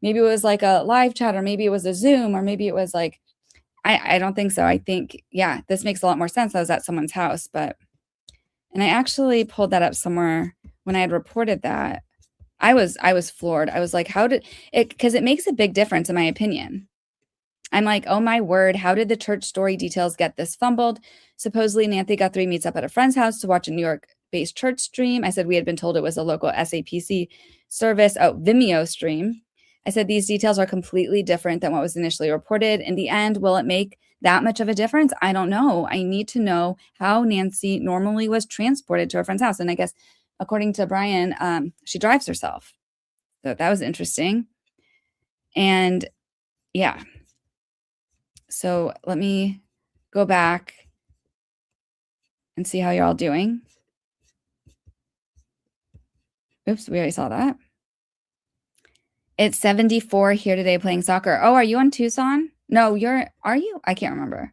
maybe it was like a live chat, or maybe it was a Zoom, or maybe it was like, I don't think so. I think, yeah, this makes a lot more sense. I was at someone's house, and I actually pulled that up somewhere when I had reported that. I was floored. I was like, how did it, because it makes a big difference in my opinion. I'm like, oh my word, how did the church story details get this fumbled? Supposedly, Nancy Guthrie meets up at a friend's house to watch a New York-based church stream. I said we had been told it was a local SAPC service, Vimeo stream. I said these details are completely different than what was initially reported. In the end, will it make that much of a difference? I don't know. I need to know how Nancy normally was transported to her friend's house. And I guess, according to Brian, she drives herself. So that was interesting. And yeah. So let me go back and see how you're all doing. Oops, we already saw that. It's 74 here today playing soccer. Oh, are you on Tucson? No, are you? I can't remember.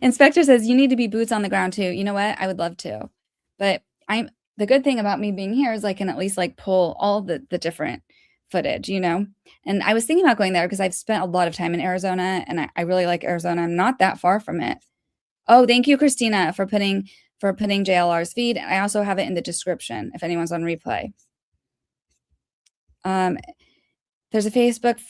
Inspector says you need to be boots on the ground too. You know what? I would love to. But the good thing about me being here is I can at least like pull all the different footage, And I was thinking about going there because I've spent a lot of time in Arizona, and I really like Arizona. I'm not that far from it. Oh, thank you, Christina, for putting JLR's feed. I also have it in the description if anyone's on replay. There's a Facebook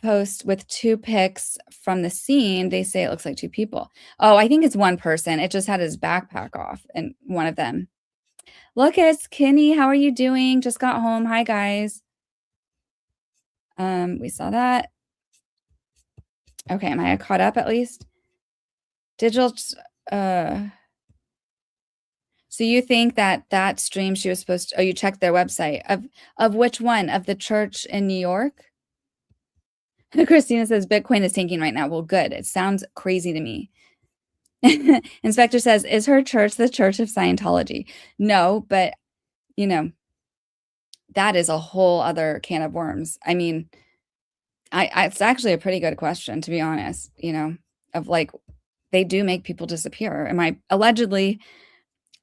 post with 2 pics from the scene. They say it looks like 2 people. Oh, I think it's one person. It just had his backpack off, and one of them. Look, it's Kenny. How are you doing? Just got home. Hi, guys. We saw that. Okay, am I caught up at least? Digital. So you think that stream she was supposed to? Oh, you checked their website of which one, of the church in New York? Christina says Bitcoin is tanking right now. Well, good. It sounds crazy to me. Inspector says, is her church the Church of Scientology? No, but that is a whole other can of worms. I mean, it's actually a pretty good question, to be honest, of like, they do make people disappear. Am I allegedly,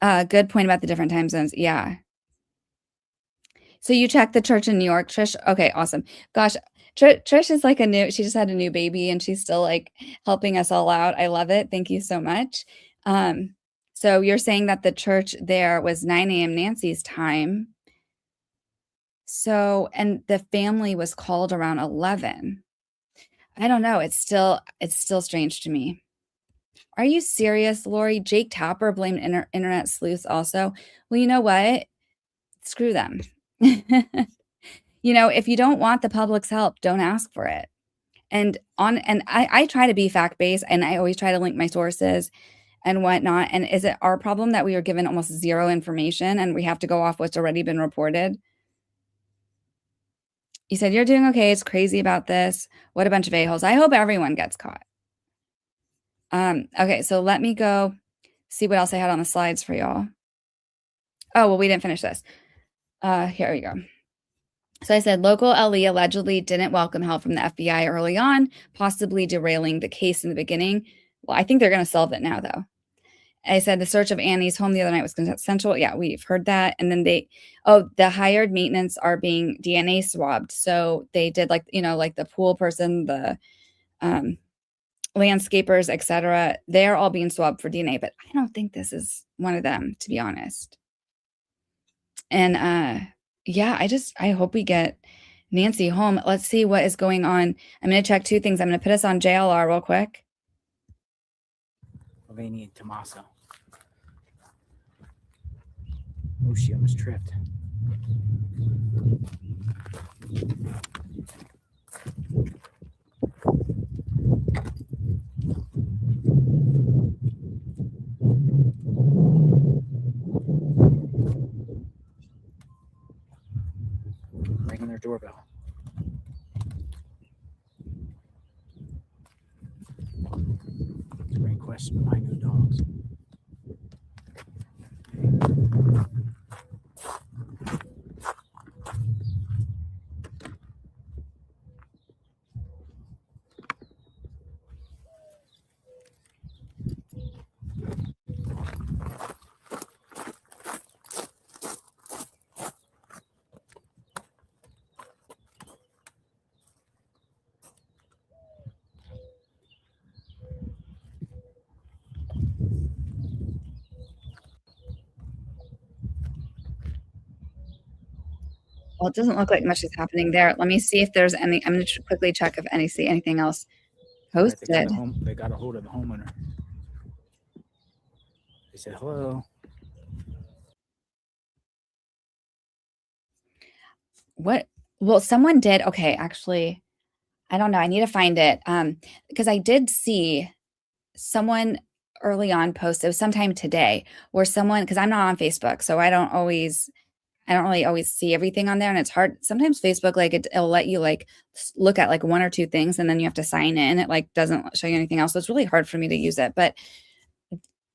good point about the different time zones. Yeah. So you checked the church in New York, Trish? Okay, awesome. Gosh, Trish is like she just had a new baby and she's still like helping us all out. I love it. Thank you so much. Um, so you're saying that the church there was 9 a.m. Nancy's time. So, and the family was called around 11. I don't know. It's still strange to me. Are you serious, Lori? Jake Tapper blamed internet sleuths also. Well, you know what? Screw them. If you don't want the public's help, don't ask for it. And I try to be fact-based and I always try to link my sources and whatnot. And is it our problem that we are given almost zero information and we have to go off what's already been reported? You said you're doing okay. It's crazy about this. What a bunch of a-holes. I hope everyone gets caught. Okay, so let me go see what else I had on the slides for y'all. Oh, well, we didn't finish this. Here we go. So I said local LE allegedly didn't welcome help from the FBI early on, possibly derailing the case in the beginning. Well, I think they're going to solve it now, though. I said the search of Annie's home the other night was consensual. Yeah, we've heard that. And then the hired maintenance are being DNA swabbed. So they did like the pool person, the landscapers, etc. They're all being swabbed for DNA, but I don't think this is one of them, to be honest. And yeah, I hope we get Nancy home. Let's see what is going on. I'm going to check two things. I'm going to put us on JLR real quick. Mulvaney and Tommaso. Oh, she almost tripped. Ringing their doorbell. It's a great question. My new dogs. Well, it doesn't look like much is happening there. Let me see if there's any. I'm going to quickly check if see anything else posted. They got a hold of the homeowner. They said hello. What? Well, someone did. Okay, actually, I don't know. I need to find it. Because I did see someone early on post, it was sometime today, where someone, because I'm not on Facebook, so I don't really always see everything on there, and it's hard. Sometimes Facebook, like it'll let you like look at like one or two things, and then you have to sign in. It like doesn't show you anything else. So it's really hard for me to use it. But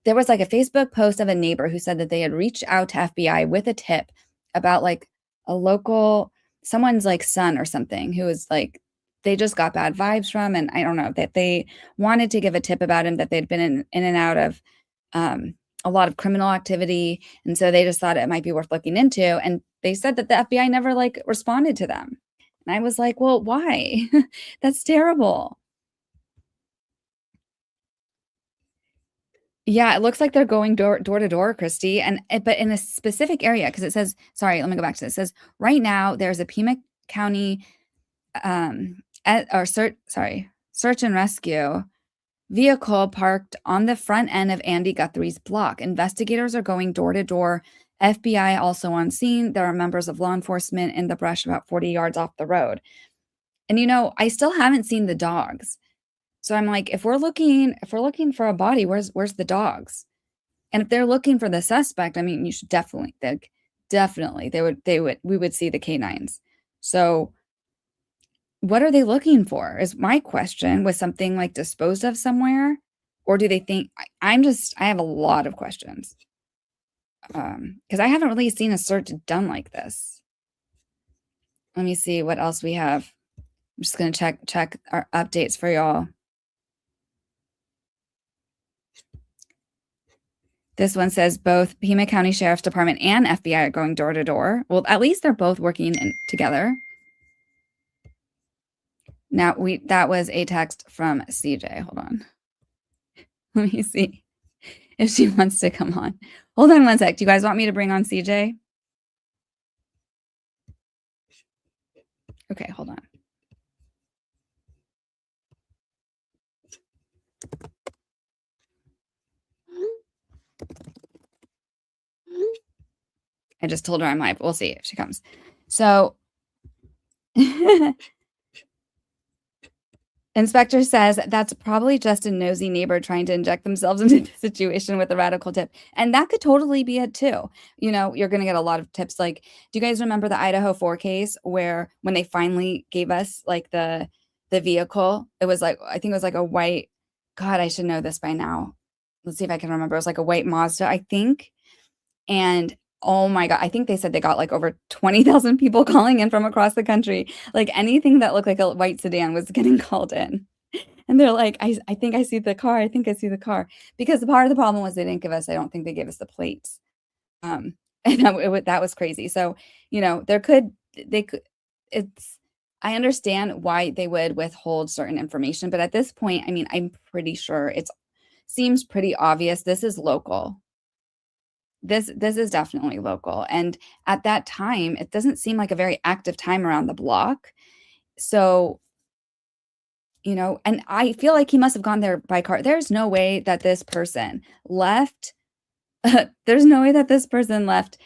there was like a Facebook post of a neighbor who said that they had reached out to FBI with a tip about like a local someone's like son or something who was like they just got bad vibes from, and I don't know, that they wanted to give a tip about him, that they'd been in and out of a lot of criminal activity, and so they just thought it might be worth looking into. And they said that the FBI never like responded to them, and I was like, well, why? That's terrible. Yeah, it looks like they're going door to door, Christy, but in a specific area, because it says, sorry, let me go back to this. It says right now there's a Pima County search and rescue vehicle parked on the front end of Andy Guthrie's block. Investigators are going door to door. FBI also on scene. There are members of law enforcement in the brush about 40 yards off the road. And I still haven't seen the dogs. So I'm like, if we're looking for a body, where's the dogs? And if they're looking for the suspect, I mean, you should definitely we would see the canines. So what are they looking for is my question. Was something like disposed of somewhere? Or do they think I have a lot of questions. Because I haven't really seen a search done like this. Let me see what else we have. I'm just gonna check our updates for y'all. This one says both Pima County Sheriff's Department and FBI are going door to door. Well, at least they're both working together. Now that was a text from CJ. Hold on. Let me see if she wants to come on. Hold on one sec. Do you guys want me to bring on CJ? Okay, hold on. I just told her I'm live. We'll see if she comes. So Inspector says that's probably just a nosy neighbor trying to inject themselves into the situation with a radical tip. And that could totally be it too. You know, you're going to get a lot of tips. Like, do you guys remember the Idaho 4 case where when they finally gave us like the vehicle, it was like, I think it was like a white, God, I should know this by now. Let's see if I can remember. It was like a white Mazda, I think. And oh my God, I think they said they got like over 20,000 people calling in from across the country. Like anything that looked like a white sedan was getting called in. And they're like, I think I see the car. I think I see the car. Because the part of the problem was they didn't give us, I don't think they gave us the plates. And that was crazy. So, you know, I understand why they would withhold certain information. But at this point, I mean, I'm pretty sure seems pretty obvious. This is local. This is definitely local. And at that time, it doesn't seem like a very active time around the block. So, you know, and I feel like he must have gone there by car. There's no way that this person left. There's no way that this person left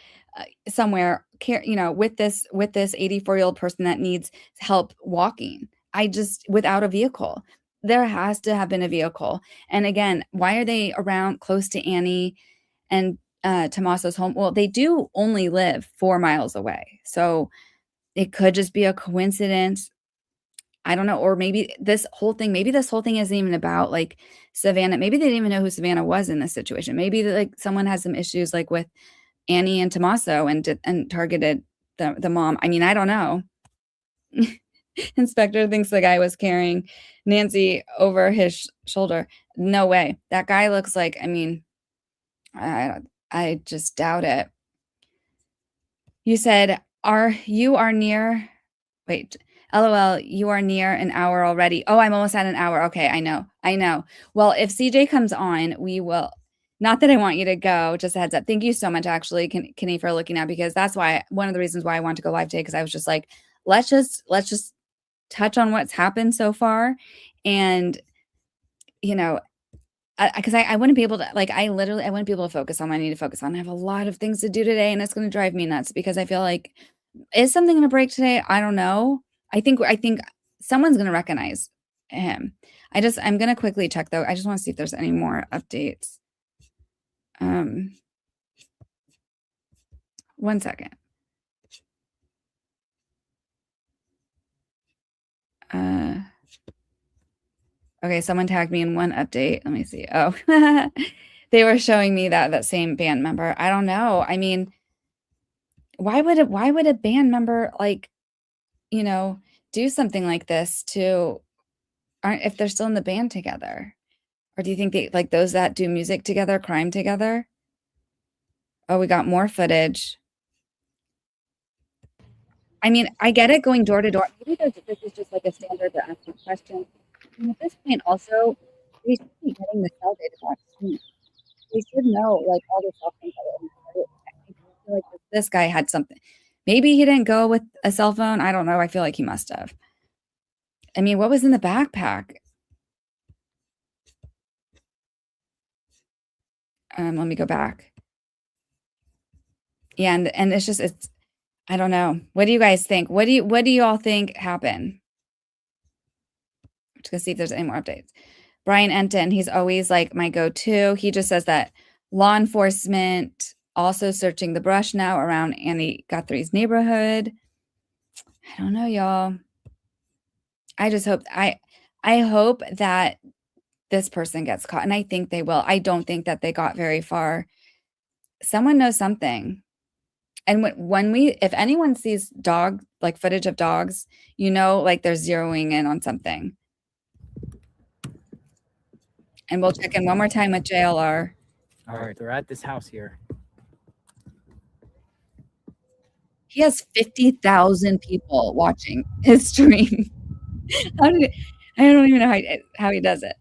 somewhere, you know, with this 84-year-old person that needs help walking. Without a vehicle. There has to have been a vehicle. And again, why are they around close to Annie and Tommaso's home? Well, they do only live 4 miles away. So it could just be a coincidence. I don't know. Or maybe this whole thing isn't even about like Savannah. Maybe they didn't even know who Savannah was in this situation. Maybe like someone has some issues like with Annie and Tommaso and targeted the mom. I mean, I don't know. Inspector thinks the guy was carrying Nancy over his shoulder. No way. That guy looks like, I mean, I just doubt it. You said, you are near, wait, LOL, you are near an hour already. Oh, I'm almost at an hour. Okay, I know. Well, if CJ comes on, we will, not that I want you to go, just a heads up. Thank you so much, actually, Kenny, for looking at, because that's why, one of the reasons why I want to go live today, because I was just like, let's just touch on what's happened so far. And, you know, because I wouldn't be able to, like, I wouldn't be able to focus on what I need to focus on. I have a lot of things to do today, and it's going to drive me nuts because I feel like, is something going to break today? I don't know. I think someone's going to recognize him. I'm going to quickly check though. I just want to see if there's any more updates. 1 second. Okay, someone tagged me in one update. Let me see. Oh, they were showing me that same band member. I don't know. I mean, why would a band member, like, you know, do something like this if they're still in the band together? Or do you think they, like, those that do music together, crime together? Oh, we got more footage. I mean, I get it going door to door. Maybe this is just like a standard to ask a question. And at this point, also, they should be getting the cell data back soon. They should know, like, all the cell phones that were. I feel like this guy had something. Maybe he didn't go with a cell phone. I don't know. I feel like he must have. I mean, what was in the backpack? Let me go back. Yeah, and it's I don't know. What do you guys think? What do you all think happened? Just gonna see if there's any more updates. Brian Enton, he's always like my go-to. He just says that law enforcement also searching the brush now around Annie Guthrie's neighborhood. I don't know, y'all. I just hope I hope that this person gets caught, and I think they will. I don't think that they got very far. Someone knows something. And if anyone sees like footage of dogs, you know, like they're zeroing in on something. And we'll check in one more time with JLR. All right, they're at this house here. He has 50,000 people watching his stream. I don't even know how he does it.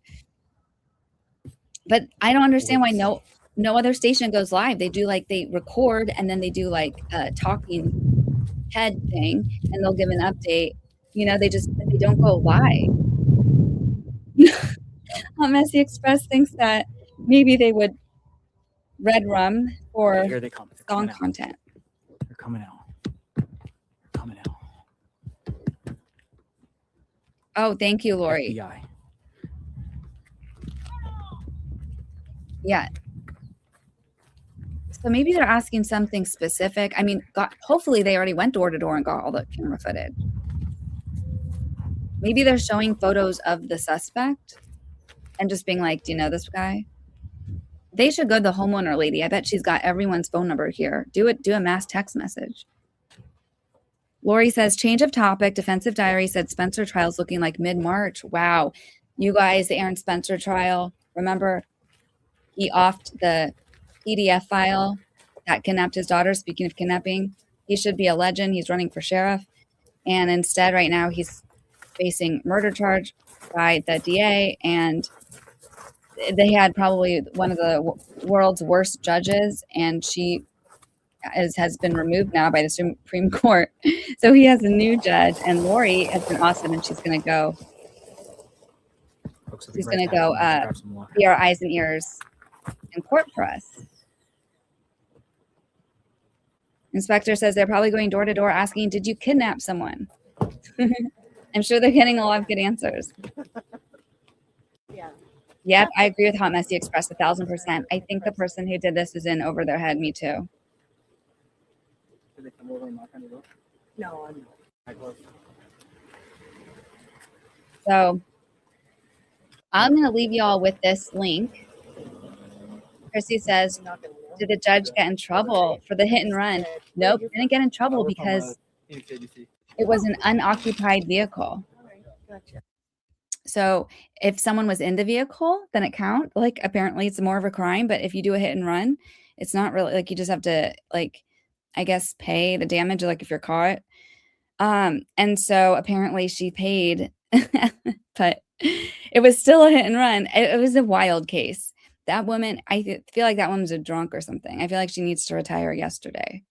But I don't understand why no other station goes live. They do like they record and then they do like a talking head thing and they'll give an update. You know, they don't go live. Messy Express thinks that maybe they would red rum for Here they come. song content. They're coming out. They're coming out. Oh, thank you, Lori. FBI. Yeah. So maybe they're asking something specific. I mean, hopefully they already went door to door and got all the camera footage. Maybe they're showing photos of the suspect and just being like, do you know this guy? They should go to the homeowner lady. I bet she's got everyone's phone number here. Do a mass text message. Lori says, change of topic. Defensive Diary said Spencer trial's looking like mid-March. Wow. You guys, the Aaron Spencer trial, remember he offed the PDF file that kidnapped his daughter. Speaking of kidnapping, he should be a legend. He's running for sheriff. And instead, right now, he's facing murder charge by the DA. And they had probably one of the world's worst judges. And she has been removed now by the Supreme Court. So he has a new judge. And Lori has been awesome. And she's going to go. She's going to go be our eyes and ears in court for us. Inspector says they're probably going door to door asking, did you kidnap someone? I'm sure they're getting a lot of good answers. Yeah. Yep, I agree with Hot Messy Express 1,000%. I think the person who did this is in over their head. Me too. Did they come over and knock on your door? No, I'm not. So I'm going to leave you all with this link. Chrissy says, did the judge get in trouble for the hit and run? Nope, didn't get in trouble because it was an unoccupied vehicle. So if someone was in the vehicle, then it counts. Like apparently it's more of a crime, but if you do a hit and run, it's not really like you just have to like, I guess, pay the damage like if you're caught. And so apparently she paid, but it was still a hit and run. It was a wild case. That woman, I feel like that woman's a drunk or something. I feel like she needs to retire yesterday.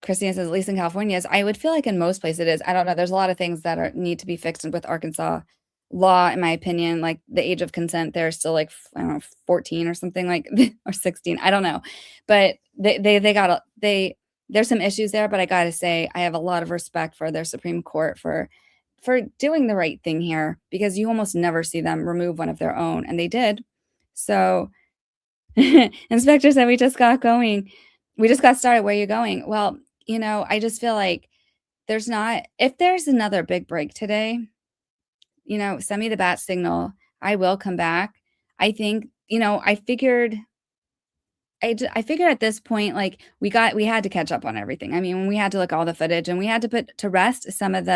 Christina says, at least in California, I would feel like in most places it is. I don't know. There's a lot of things that need to be fixed with Arkansas law, in my opinion. Like the age of consent, they're still like, I don't know, 14 or something like, or 16. I don't know. But there's some issues there, but I got to say, I have a lot of respect for their Supreme Court for doing the right thing here, because you almost never see them remove one of their own, and they did. So Inspector said, we just got going. We just got started. Where are you going? Well, you know, I just feel like if there's another big break today, you know, send me the bat signal. I will come back. I think, you know, I figured at this point, like we had to catch up on everything. I mean, when we had to look at all the footage and we had to put to rest some of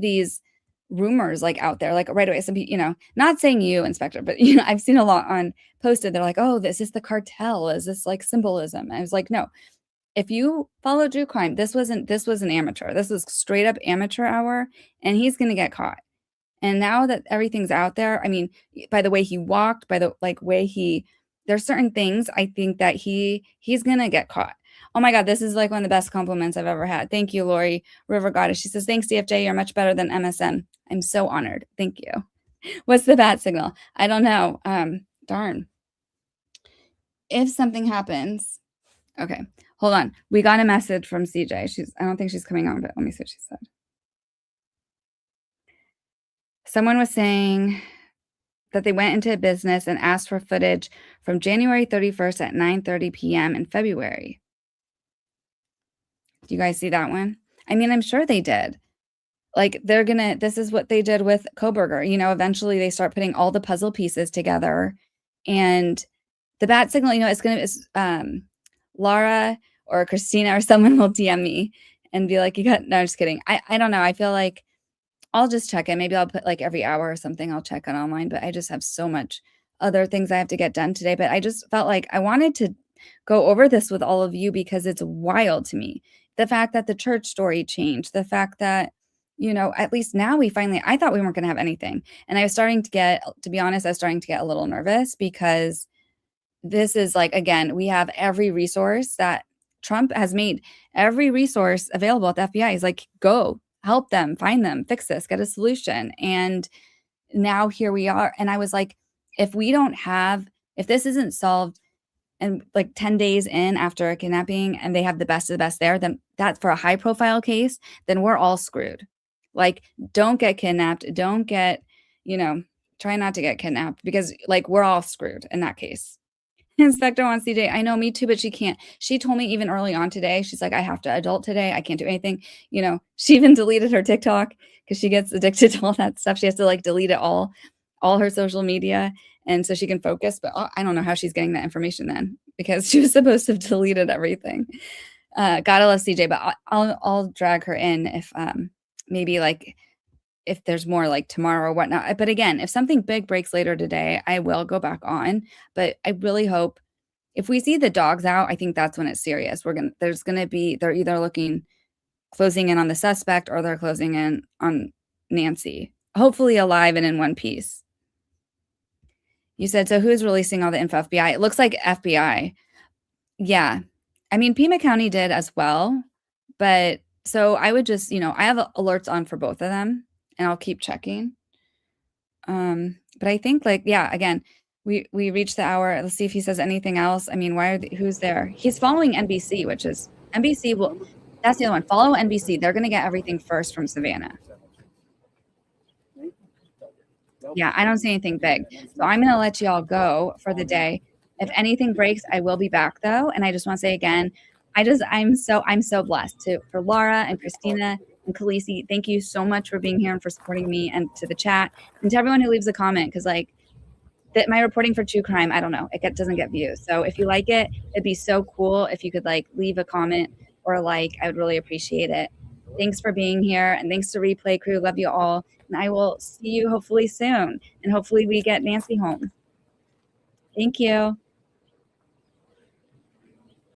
these rumors like out there, like right away. Some people, you know, not saying you, Inspector, but you know, I've seen a lot on posted. They're like, oh, this is the cartel. Is this like symbolism? I was like, no. If you follow true crime, this was an amateur. This was straight up amateur hour, and he's gonna get caught. And now that everything's out there, I mean, by the way he walked, by the way there's certain things I think that he's gonna get caught. Oh my God, this is like one of the best compliments I've ever had. Thank you, Lori River Goddess. She says, thanks, DFJ. You're much better than MSN. I'm so honored. Thank you. What's the bat signal? I don't know. Darn. If something happens, okay, hold on. We got a message from CJ. I don't think she's coming on, but let me see what she said. Someone was saying that they went into a business and asked for footage from January 31st at 9:30 p.m. in February. Do you guys see that one? I mean, I'm sure they did. Like this is what they did with Koberger. You know, eventually they start putting all the puzzle pieces together, and the bat signal, you know, it's Laura or Christina or someone will DM me and be like, no, just kidding. I don't know. I feel like I'll just check it. Maybe I'll put like every hour or something, I'll check it online, but I just have so much other things I have to get done today, but I just felt like I wanted to go over this with all of you because it's wild to me. The fact that the church story changed, the fact that, at least now I thought we weren't going to have anything. And I was starting to be honest, I was starting to get a little nervous because this is like, again, we have every resource that Trump has made, every resource available at the FBI. He's like, go help them, find them, fix this, get a solution. And now here we are. And I was like, if this isn't solved and like 10 days in after a kidnapping and they have the best of the best there, then that's for a high profile case, then we're all screwed. Like, don't get kidnapped. Don't get, try not to get kidnapped because like we're all screwed in that case. Inspector wants CJ. I know, me too, but she can't. She told me even early on today, she's like, I have to adult today. I can't do anything. She even deleted her TikTok because she gets addicted to all that stuff. She has to like delete it all her social media. And so she can focus. But I don't know how she's getting that information then because she was supposed to have deleted everything. Gotta love CJ, but I'll drag her in if maybe like if there's more like tomorrow or whatnot. But again, if something big breaks later today, I will go back on. But I really hope if we see the dogs out, I think that's when it's serious. They're either closing in on the suspect or they're closing in on Nancy, hopefully alive and in one piece. You said, so who's releasing all the info? FBI? It looks like FBI. Yeah. I mean, Pima County did as well. But so I would just, I have alerts on for both of them. And I'll keep checking. But I think again, we reached the hour. Let's see if he says anything else. I mean, who's there? He's following NBC, which is NBC that's the other one. Follow NBC. They're going to get everything first from Savannah. Yeah, I don't see anything big. So I'm going to let y'all go for the day. If anything breaks, I will be back though. And I just want to say again, I'm so blessed for Laura and Christina and Khaleesi. Thank you so much for being here and for supporting me, and to the chat and to everyone who leaves a comment. Cause like my reporting for true crime, I don't know, doesn't get views. So if you like it, it'd be so cool if you could like leave a comment or I would really appreciate it. Thanks for being here. And thanks to Replay Crew. Love you all. And I will see you hopefully soon. And hopefully we get Nancy home. Thank you.